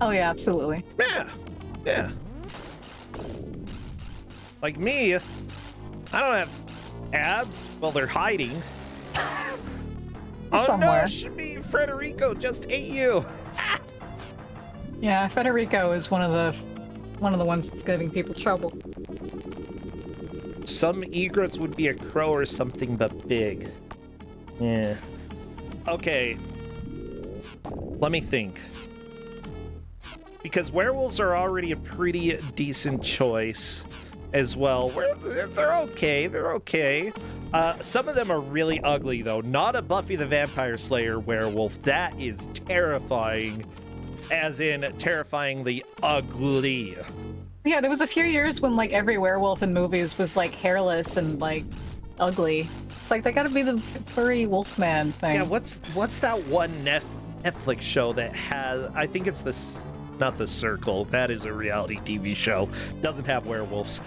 Oh yeah, absolutely. Yeah. Yeah. Like me, I don't have abs. Well, they're hiding. Oh somewhere. no, Shmi, Frederico just ate you. Yeah, Federico is one of the ones that's giving people trouble. Some egrets would be a crow or something, but big. Yeah. Okay. Let me think. Because werewolves are already a pretty decent choice as well. They're okay. They're okay. Some of them are really ugly, though. Not a Buffy the Vampire Slayer werewolf. That is terrifying. As in, terrifyingly ugly. Yeah, there was a few years when like every werewolf in movies was like hairless and like ugly. It's like they gotta be the furry wolfman thing. Yeah, what's that one Netflix show that has? I think it's not The Circle. That is a reality TV show. Doesn't have werewolves.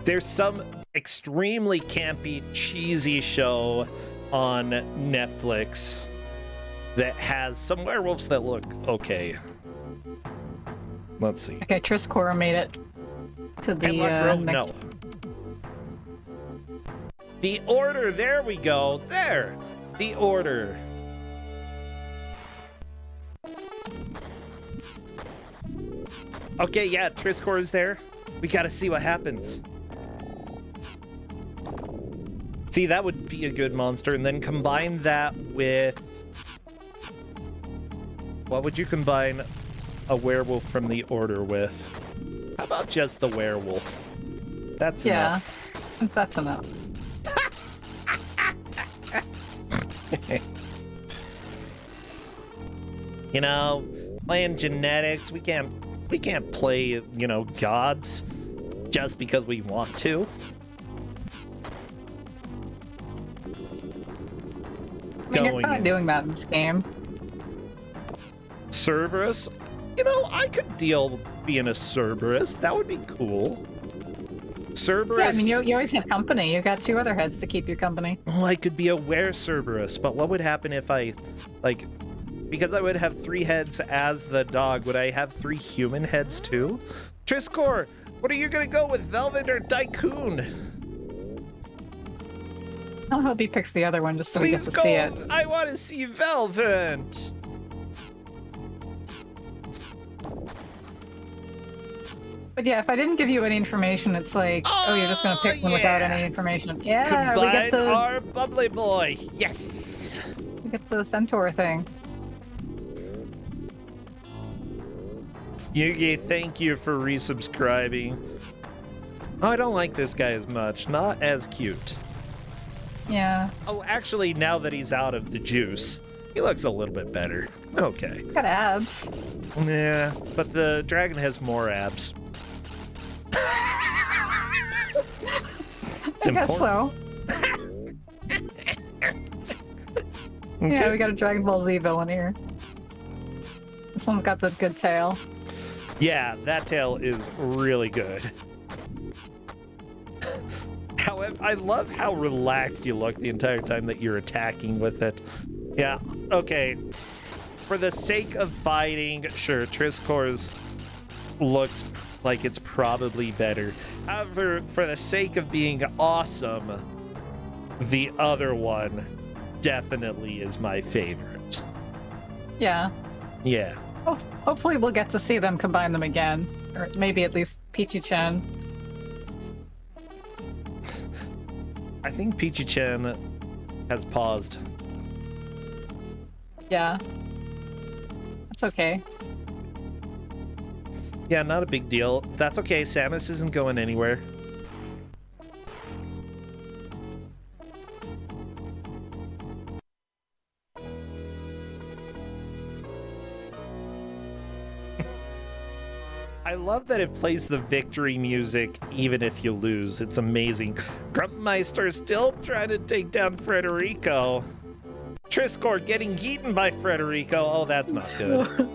There's some extremely campy, cheesy show on Netflix that has some werewolves that look okay. Let's see. Okay, Triskor made it to the Hemlock Grove? next. No. The Order. There we go. There. The Order. Okay, yeah, Triskor is there. We gotta see what happens. See, that would be a good monster, and then combine that with... What would you combine a werewolf from the Order with? How about just the werewolf? That's enough. Yeah, that's enough. You know, playing genetics. We can't play, you know, gods just because we want to. I mean, you're kind of doing that in this game. Cerberus? You know, I could deal with being a Cerberus. That would be cool. Cerberus... Yeah, I mean, you always have company. You got 2 other heads to keep you company. Oh, I could be a were-Cerberus, but what would happen if I, like... Because I would have 3 heads as the dog, would I have 3 human heads too? Triscor, what are you gonna go with, Velvet or Tycoon? I hope he picks the other one just so we get Please to go! see it. I want to see Velvet! But yeah, if I didn't give you any information, it's like, oh, you're just gonna pick one without any information. Yeah, we get Combine the our bubbly boy. Yes! we get the centaur thing. Yugi, thank you for resubscribing. Oh, I don't like this guy as much. Not as cute. Yeah. Oh, actually, now that he's out of the juice, he looks a little bit better. Okay. He's got abs. Yeah, but the dragon has more abs. It's I guess so. Yeah, we got a Dragon Ball Z villain here. This one's got the good tail. Yeah, that tail is really good. However, I love how relaxed you look the entire time that you're attacking with it. Yeah, okay. For the sake of fighting, sure, Triscor's looks like it's probably better. However, for the sake of being awesome, the other one definitely is my favorite. Yeah. Yeah. Hopefully we'll get to see them combine them again. Or maybe at least Peachy-chan. I think Peachy-chan has paused. Yeah. That's okay. Yeah, not a big deal. That's okay, Samus isn't going anywhere. I love that it plays the victory music even if you lose. It's amazing. Grumpmeister still trying to take down Frederico. Triscor getting eaten by Frederico. Oh, that's not good.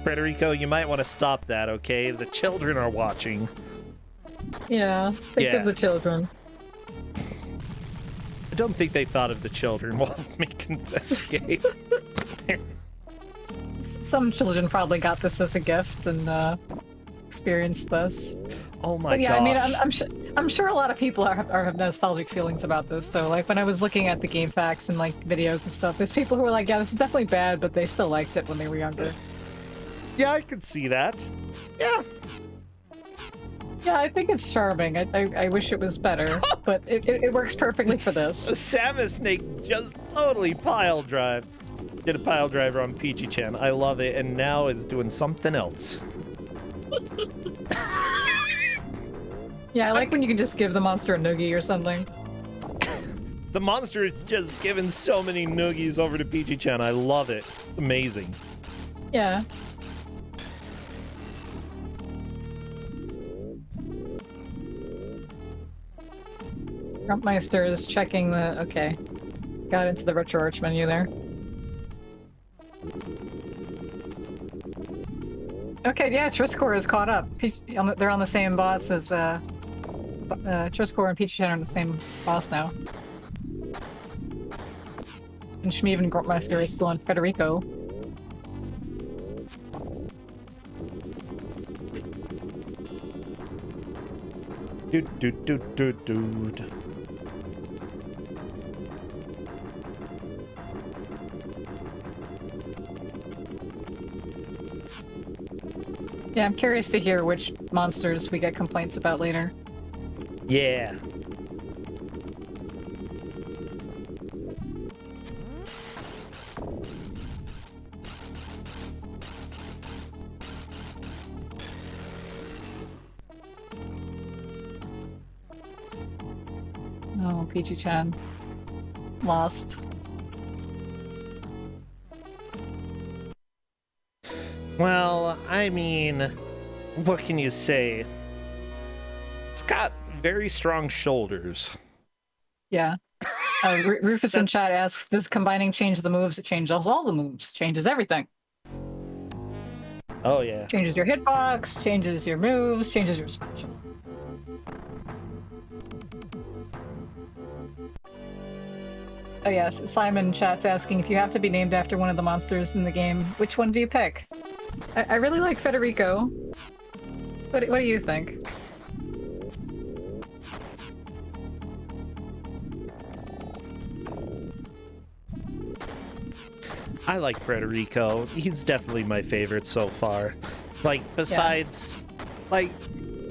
Frederico, you might want to stop that, okay? The children are watching. Yeah, think of the children. I don't think they thought of the children while making this game. Some children probably got this as a gift and experienced this. Oh my but yeah, gosh. I mean, I'm sure a lot of people have nostalgic feelings about this, though. Like, when I was looking at the game facts and, like, videos and stuff, there's people who were like, yeah, this is definitely bad, but they still liked it when they were younger. Yeah, I could see that. Yeah. Yeah, I think it's charming. I wish it was better, but it works perfectly for this. Samus Snake just totally pile drive. Did a pile driver on Peachy-chan. I love it, and now is doing something else. Yeah, I like when you can just give the monster a noogie or something. The monster is just giving so many noogies over to Peachy-chan. I love it. It's amazing. Yeah. Grumpmeister is checking the... Okay. Got into the RetroArch menu there. Okay, yeah, Triscor is caught up. They're on the same boss as... Triscor and Peachy-chan are on the same boss now. And Shmeev and Grumpmeister is still on Federico. Dude. Yeah, I'm curious to hear which monsters we get complaints about later. Yeah. Oh, Peachy-chan. Lost. Well, I mean, what can you say? It's got very strong shoulders. Yeah. Rufus in chat asks, does combining change the moves? It changes all the moves. Changes everything. Oh, yeah. Changes your hitbox, changes your moves, changes your special. Oh yes, Simon in chat's asking if you have to be named after one of the monsters in the game, which one do you pick? I really like Federico. What do you think? I like Federico. He's definitely my favorite so far. Like, besides, like,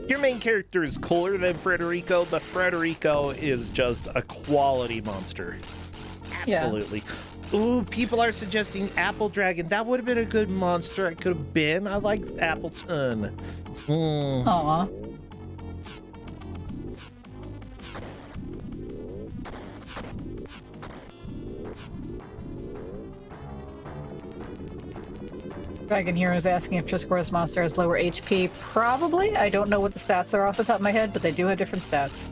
your main character is cooler than Federico, but Federico is just a quality monster. Absolutely. Yeah. Ooh, people are suggesting Apple Dragon. That would have been a good monster it could have been. I like Appleton. Aw. Dragon Hero is asking if Triscora's monster has lower HP. Probably. I don't know what the stats are off the top of my head, but they do have different stats.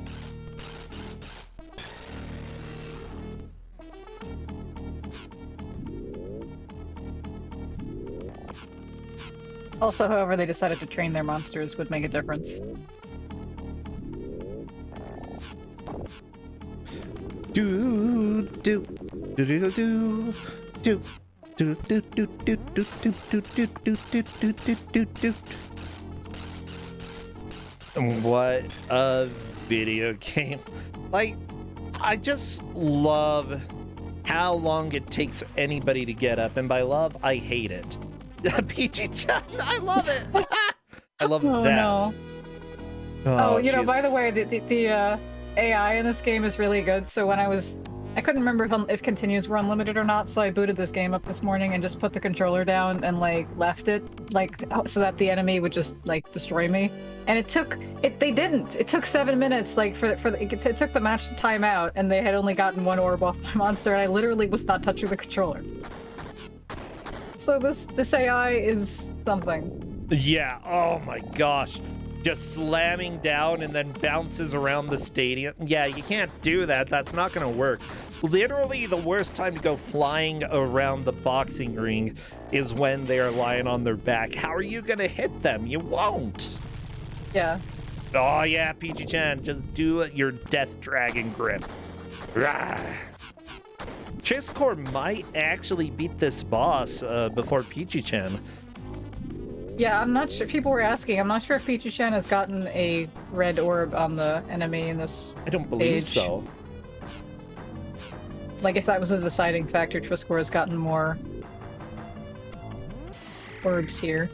Also, however they decided to train their monsters would make a difference. Do do do do do do. Do, do, do, do, do, do, do, do, do, do, do, do. What a video game. Like, I just love how long it takes anybody to get up, and by love, I hate it. PG Chan, I love it. I love that. No. Oh, you know, by the way, the AI in this game is really good. So when I couldn't remember if continues were unlimited or not, so I booted this game up this morning and just put the controller down and like left it so that the enemy would just like destroy me. And they didn't. It took 7 minutes it took the match to time out, and they had only gotten one orb off my monster, and I literally was not touching the controller. So this AI is something. Yeah. Oh my gosh. Just slamming down and then bounces around the stadium. Yeah, you can't do that. That's not going to work. Literally, the worst time to go flying around the boxing ring is when they are lying on their back. How are you going to hit them? You won't. Yeah. Oh, yeah, PG-chan. Just do your Death Dragon grip. Rah. Triscor might actually beat this boss before PG-chan. Yeah, I'm not sure. People were asking. I'm not sure if Pichu-chan has gotten a red orb on the enemy in this. I don't believe so. Like, if that was the deciding factor, Triscor has gotten more orbs here.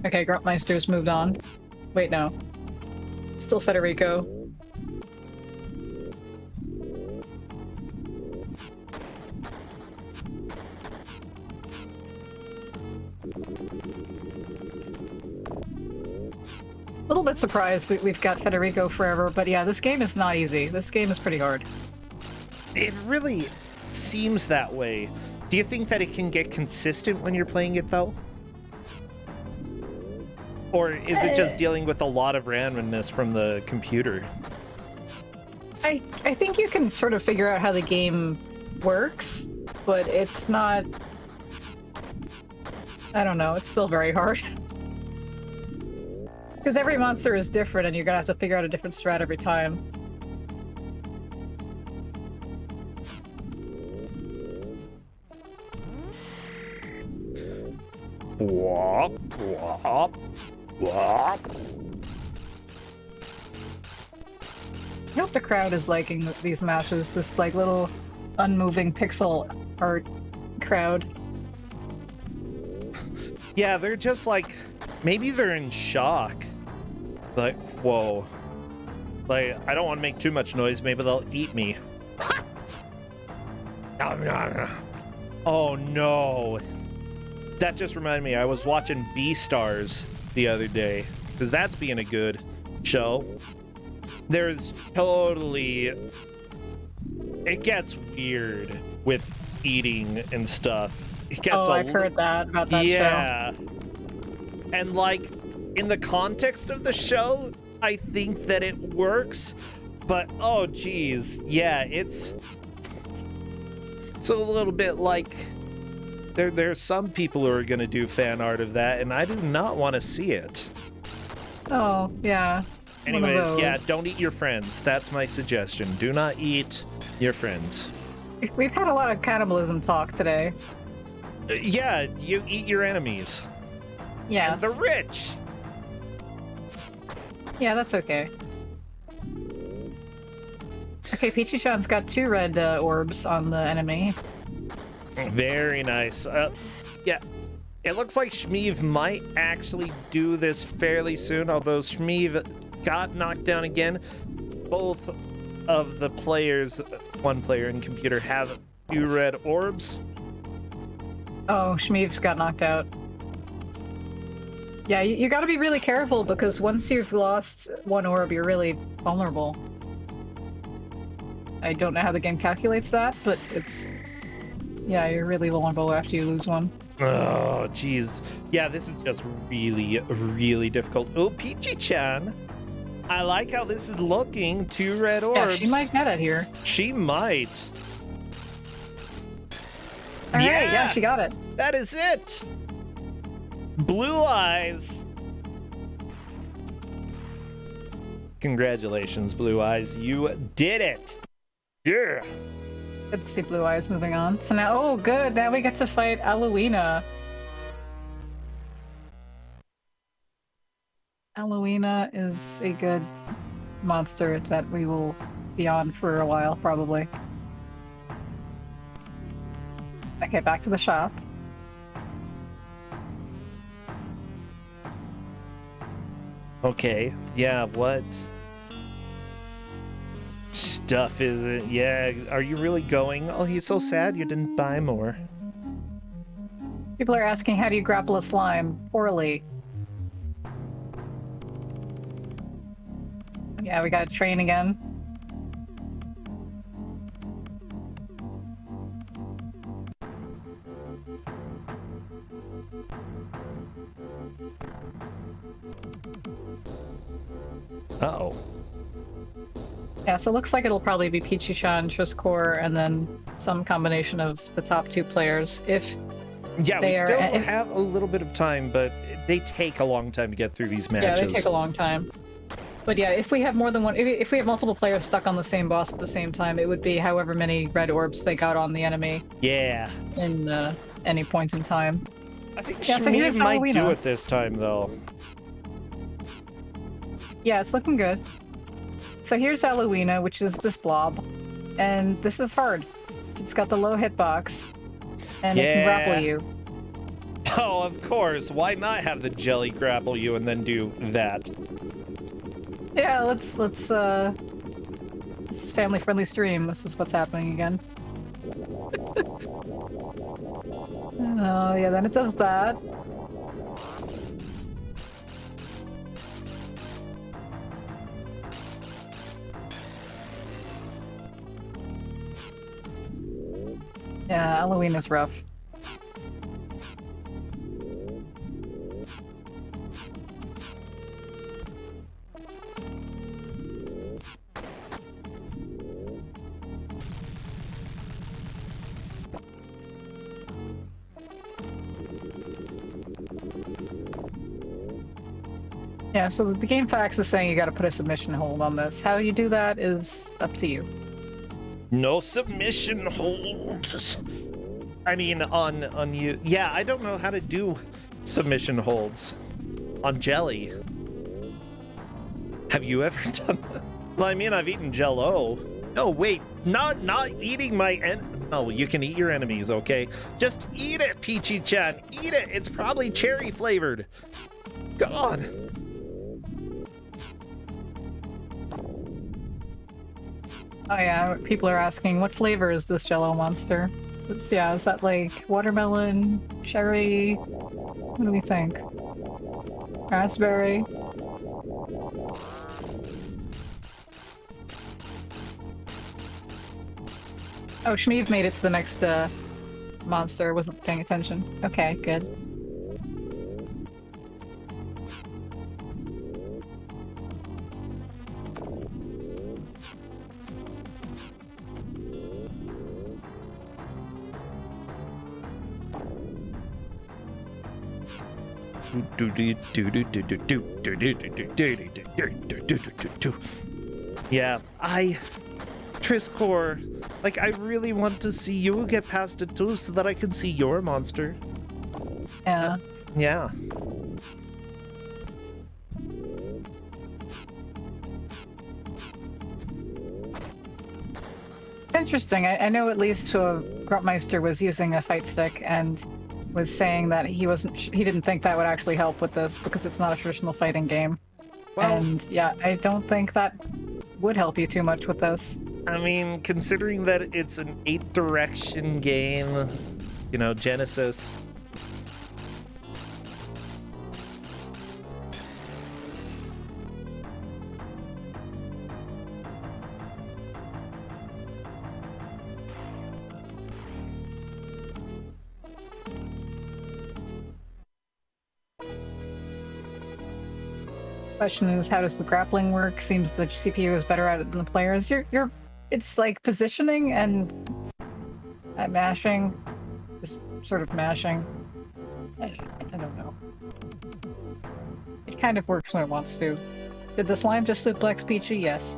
Okay, Gruntmeister's moved on. Wait, no. Still Federico. A little bit surprised we've got Federico forever, but yeah, this game is not easy. This game is pretty hard. It really seems that way. Do you think that it can get consistent when you're playing it, though? Or is it just dealing with a lot of randomness from the computer? I think you can sort of figure out how the game works, but it's not... I don't know, it's still very hard. Because every monster is different and you're gonna have to figure out a different strat every time. Wop, wop, wop. I hope the crowd is liking these matches, this like little unmoving pixel art crowd. Yeah, they're just like, maybe they're in shock. Like, whoa. Like, I don't want to make too much noise, maybe they'll eat me. Oh no. That just reminded me, I was watching Beastars the other day, because that's being a good show. There's totally... It gets weird with eating and stuff. It gets I've heard that about that show. Yeah. And like, in the context of the show, I think that it works, but oh geez, yeah, it's a little bit like there's some people who are gonna do fan art of that, and I do not want to see it. Oh, yeah. Anyways, yeah, don't eat your friends. That's my suggestion. Do not eat your friends. We've had a lot of cannibalism talk today. Yeah, you eat your enemies. Yes. And the rich. Yeah, that's okay. Okay, Peachy-chan's got 2 red orbs on the enemy. Very nice. Yeah, it looks like Shmeev might actually do this fairly soon, although Shmeev got knocked down again. Both of the players, one player in computer, have 2 red orbs. Oh, Shmeev's got knocked out. Yeah, you gotta be really careful, because once you've lost 1 orb, you're really vulnerable. I don't know how the game calculates that, but it's... Yeah, you're really vulnerable after you lose 1. Oh, jeez. Yeah, this is just really, really difficult. Oh, Peachy-chan. I like how this is looking. 2 red orbs. Yeah, she might get it here. She might. Alright, yeah, she got it. That is it. Blue eyes. Congratulations, Blue Eyes. You did it. Yeah. Good to see Blue Eyes moving on. So now, oh good, now we get to fight Alowina. Alowina is a good monster that we will be on for a while, probably. Okay, back to the shop. Okay, yeah, what stuff is it? Yeah, are you really going? Oh, he's so sad you didn't buy more. People are asking, how do you grapple a slime? Poorly. Yeah, we gotta train again. Uh-oh. Yeah, so it looks like it'll probably be Peachy-chan, Triskor, and then some combination of the top 2 players. If Yeah, we they are, still have a little bit of time, but they take a long time to get through these matches. yeah, they take a long time. But yeah, if we have more than one, if we have multiple players stuck on the same boss at the same time, it would be however many red orbs they got on the enemy Yeah. in any point in time. I think Yeah, so here's Shmeev might Alowina. do it this time, though. Yeah, it's looking good. So here's Alowina, which is this blob, and this is hard. It's got the low hitbox, and it can grapple you. Oh, of course. Why not have the jelly grapple you and then do that? Yeah, let's this is family-friendly stream. This is what's happening again. Oh, yeah, then it does that. Yeah, Halloween is rough. Yeah, so the game facts is saying you gotta put a submission hold on this. How you do that is up to you. No submission holds. I mean, on you. Yeah, I don't know how to do submission holds on jelly. Have you ever done that? Well, I mean, I've eaten Jell-O. No, wait, not eating my No, you can eat your enemies, okay? Just eat it, Peachy-chan. Eat it. It's probably cherry flavored. God. Oh yeah, people are asking, what flavor is this Jell-O monster? Yeah, is that like watermelon, cherry? What do we think? Raspberry. Oh, Shmeev made it to the next monster. Wasn't paying attention. Okay, good. Yeah, Triscore, like, I really want to see you get past it too so that I can see your monster. Yeah. Yeah. It's interesting. I know at least Gruntmeister was using a fight stick and was saying that he didn't think that would actually help with this because it's not a traditional fighting game. Well, and yeah, I don't think that would help you too much with this. I mean, considering that it's an 8-direction game, you know, Genesis. Question is, how does the grappling work? Seems the CPU is better at it than the players. It's like positioning and mashing, just sort of mashing. I don't know. It kind of works when it wants to. Did the slime just suplex Peachy? Yes.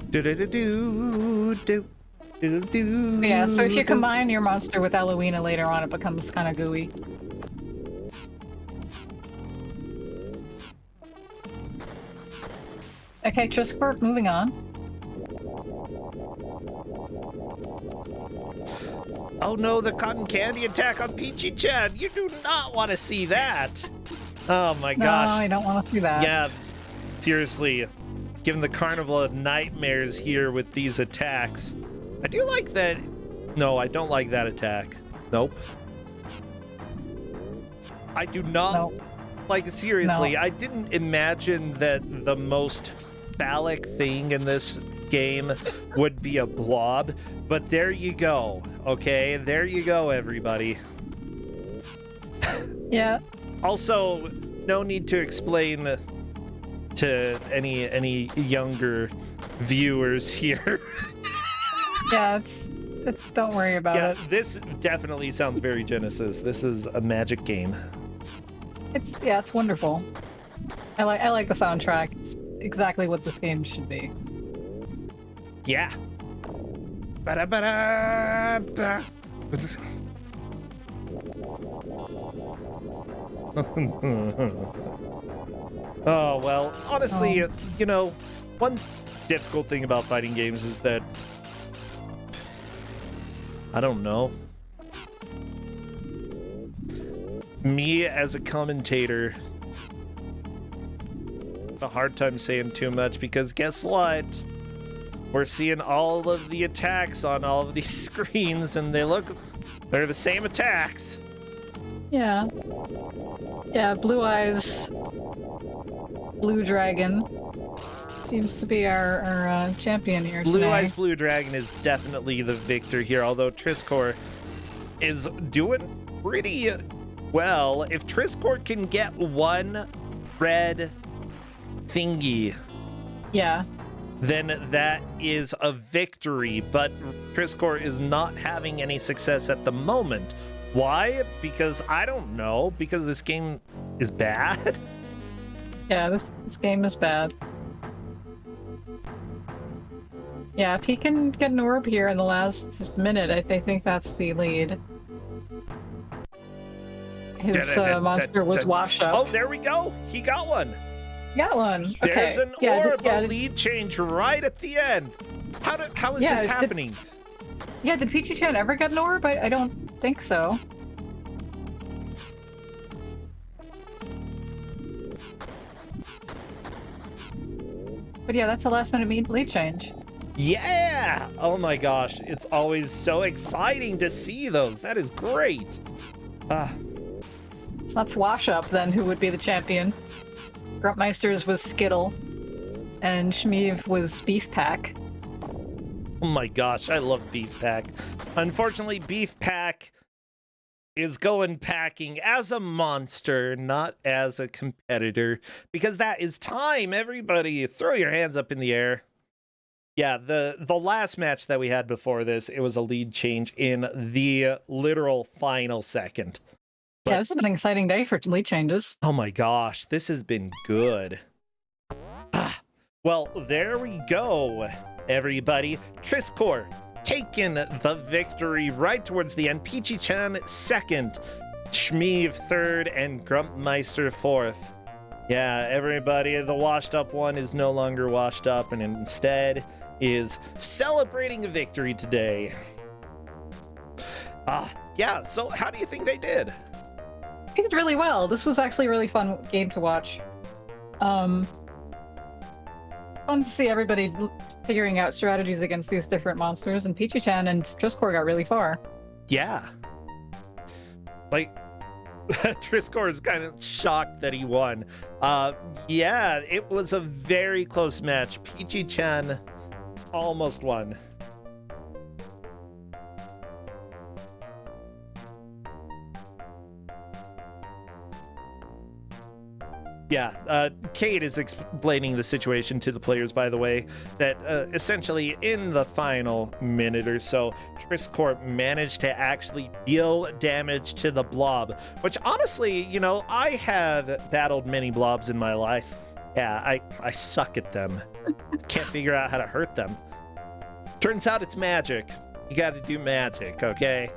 Yeah, so if you combine your monster with Eloina later on, it becomes kind of gooey. Okay, Triscorp, moving on. Oh no, the cotton candy attack on Peachy Chan! You do not want to see that! Oh my gosh. No, I don't want to see that. Yeah, seriously. Giving the carnival of nightmares here with these attacks. I do like that. No, I don't like that attack. Nope. I do not. Nope. Like, seriously, No. I didn't imagine that the most phallic thing in this game would be a blob, but there you go. Okay, there you go, everybody. Yeah. Also, no need to explain to any younger viewers here. Yeah, it's don't worry about Yeah, it. this definitely sounds very Genesis. This is a magic game. It's wonderful. I like the soundtrack. It's exactly what this game should be. Yeah. Ba-da-ba-da-ba. Oh, well, honestly, you know, one difficult thing about fighting games is that, I don't know, me as a commentator, a hard time saying too much because guess what? We're seeing all of the attacks on all of these screens and they're the same attacks. Yeah. Yeah, Blue Eyes, Blue Dragon seems to be our champion here today. Blue Eyes Blue Dragon is definitely the victor here, although Triscore is doing pretty well. If Triscore can get one red thingy, Yeah. then that is a victory, but Triscore is not having any success at the moment. Why? Because I don't know. Because this game is bad? Yeah, this game is bad. Yeah, if he can get an orb here in the last minute, I think that's the lead. His monster was washed up. Oh, there we go. He got one. Got one. Okay. There's an Yeah, orb, a lead change right at the end. How is this happening? Yeah, did Peachy-chan ever get an orb? I don't think so. But yeah, that's a last-minute lead change. Yeah! Oh my gosh, it's always so exciting to see those. That is great. So let's wash up then who would be the champion. Grumpmeister's was Skittle, and Shmeev was Beef Pack. Oh my gosh, I love Beef Pack. Unfortunately, Beef Pack is going packing as a monster, not as a competitor, because that is time. Everybody, throw your hands up in the air. Yeah, the last match that we had before this, it was a lead change in the literal final second. But, yeah, this has been an exciting day for lead changes. oh my gosh, this has been good. Well, there we go, everybody. Triscor taking the victory right towards the end. Peachy-chan second, Shmeev third, and Grumpmeister fourth. Yeah, everybody, the washed up one is no longer washed up and instead is celebrating a victory today. Yeah, so how do you think they did? They did really well. This was actually a really fun game to watch. Fun to see everybody figuring out strategies against these different monsters, and Peachy-chan and Triscor got really far. Yeah. Like, Triscor is kind of shocked that he won. Yeah, it was a very close match. Peachy-chan almost won. Yeah, Kate is explaining the situation to the players, by the way, that essentially in the final minute or so, Triscor managed to actually deal damage to the blob, which honestly, you know, I have battled many blobs in my life. Yeah, I suck at them. Can't figure out how to hurt them. Turns out it's magic. You gotta do magic, okay?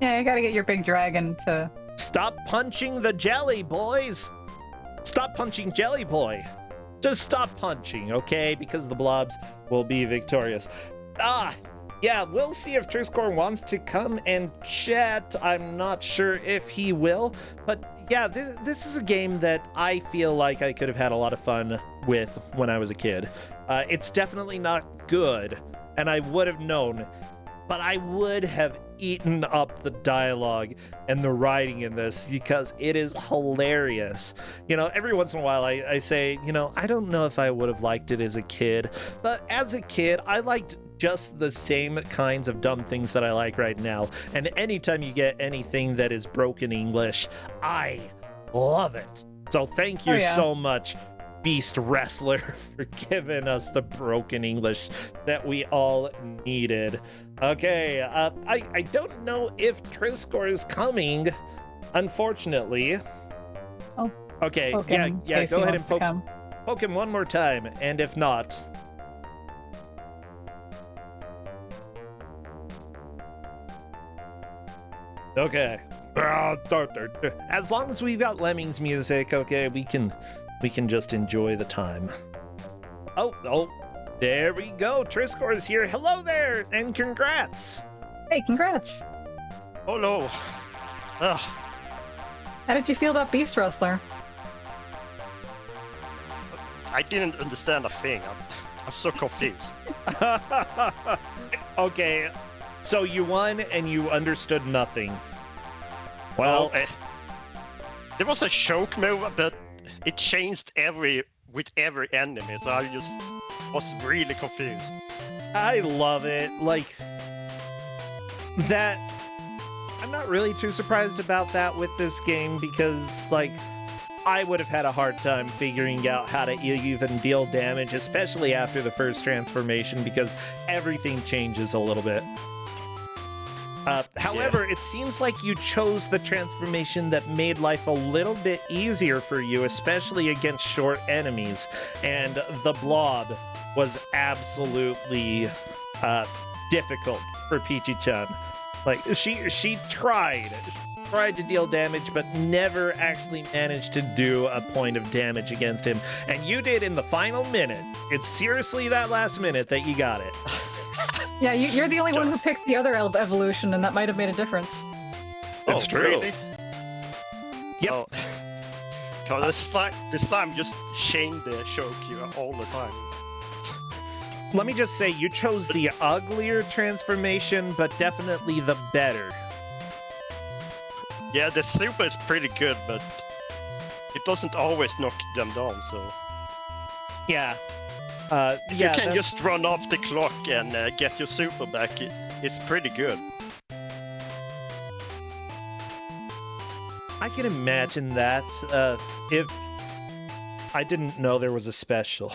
Yeah, you gotta get your big dragon to... Stop punching the jelly, boys! Stop punching Jelly Boy. Just stop punching, okay? Because the blobs will be victorious. Yeah, we'll see if Triscor wants to come and chat. I'm not sure if he will. But yeah, this is a game that I feel like I could have had a lot of fun with when I was a kid. It's definitely not good, and I would have known. But I would have eaten up the dialogue and the writing in this because it is hilarious. You know, every once in a while I say, you know, I don't know if I would have liked it as a kid, but as a kid, I liked just the same kinds of dumb things that I like right now. And anytime you get anything that is broken English, I love it. So thank you so much, Beast Wrestler, for giving us the broken English that we all needed. Okay, I don't know if Triscor is coming, unfortunately. Oh. Okay, yeah, go ahead and poke him one more time, and if not... Okay. As long as we've got Lemmings music, okay, we can just enjoy the time. Oh, there we go. Triscor is here. Hello there, and congrats. Hey, congrats. Oh no. Ugh. How did you feel about Beast Wrestler? I didn't understand a thing. I'm so confused. Okay, so you won and you understood nothing. Well, there was a choke move, but it changed with every enemy, so I just was really confused. I love it. Like, that... I'm not really too surprised about that with this game because, like, I would have had a hard time figuring out how to even deal damage, especially after the first transformation, because everything changes a little bit. However, it seems like you chose the transformation that made life a little bit easier for you, especially against short enemies. And the blob was absolutely difficult for Peachy-chan. Like, she tried to deal damage, but never actually managed to do a point of damage against him. And you did in the final minute. It's seriously that last minute that you got it. Yeah, you're the only one who picked the other evolution, and that might have made a difference. It's true. Really? Yep. Cause the slime just chain the choke you all the time. Let me just say, you chose the uglier transformation, but definitely the better. Yeah, the super is pretty good, but it doesn't always knock them down, so... Yeah. If you can just run off the clock and get your super back, it's pretty good. I can imagine that, if I didn't know there was a special.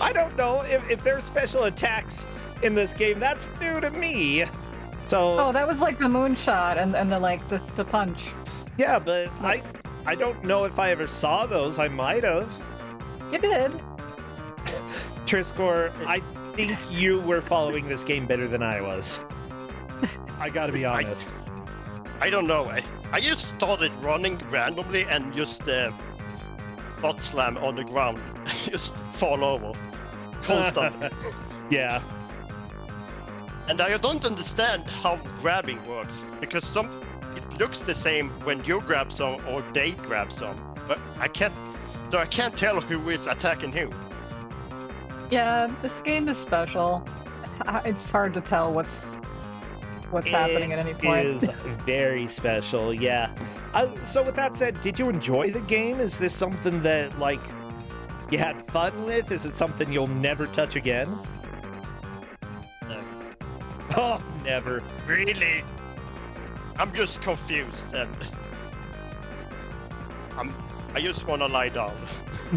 I don't know if there's special attacks in this game. That's new to me. So Oh, that was like the moonshot and the punch. yeah, but I don't know if I ever saw those. I might have. You did. Triscor, I think you were following this game better than I was. I gotta be honest. I don't know. I just started running randomly and just butt slam on the ground. Just fall over. Constantly. Yeah. And I don't understand how grabbing works, because it looks the same when you grab some or they grab some, but I can't tell who is attacking who. Yeah, this game is special. It's hard to tell what's happening at any point. It is very special, yeah. So with that said, did you enjoy the game? Is this something that, like, you had fun with? Is it something you'll never touch again? No. Oh, never. Really? I'm just confused and I just wanna lie down.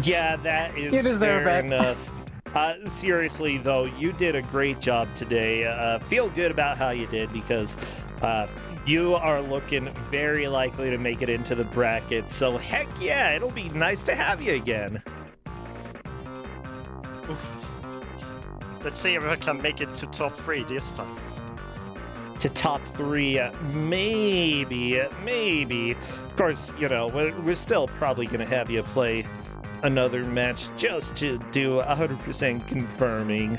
Yeah, that is You deserve fair it. enough. Seriously, though, you did a great job today. Feel good about how you did, because you are looking very likely to make it into the bracket. So heck yeah, it'll be nice to have you again. Oof. Let's see if I can make it to top 3 this time. To top 3, maybe. Of course, you know, we're still probably going to have you play another match just to do 100% confirming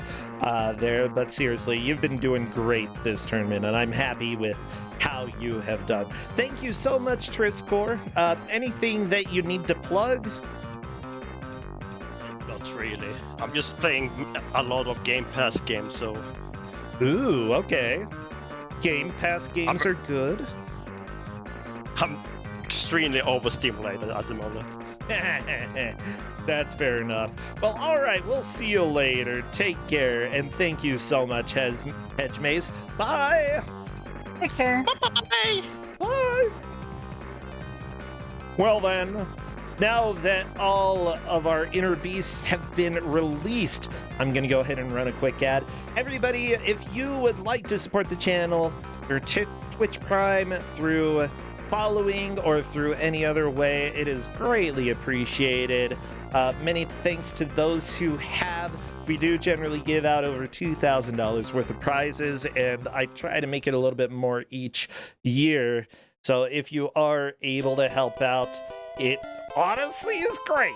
there. But seriously, you've been doing great this tournament, and I'm happy with how you have done. Thank you so much, Triscor. Anything that you need to plug? Not really. I'm just playing a lot of Game Pass games, so... Ooh, okay. Game Pass games are good. I'm extremely overstimulated at the moment. That's fair enough. Well, alright, we'll see you later. Take care, and thank you so much, Hedge Maze. Bye! Take care. Bye! Bye! Well then, now that all of our inner beasts have been released, I'm gonna go ahead and run a quick ad. Everybody, if you would like to support the channel through Twitch Prime, through following, or through any other way, it is greatly appreciated. Many thanks to those who have. We do generally give out over $2,000 worth of prizes, and I try to make it a little bit more each year. So if you are able to help out, it honestly is great.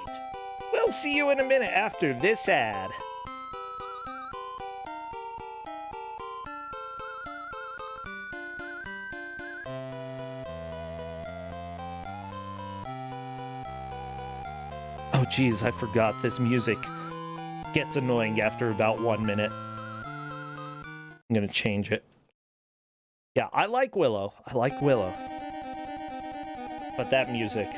We'll see you in a minute after this ad. Oh geez, I forgot this music gets annoying after about 1 minute. I'm gonna change it. Yeah, I like Willow. But that music,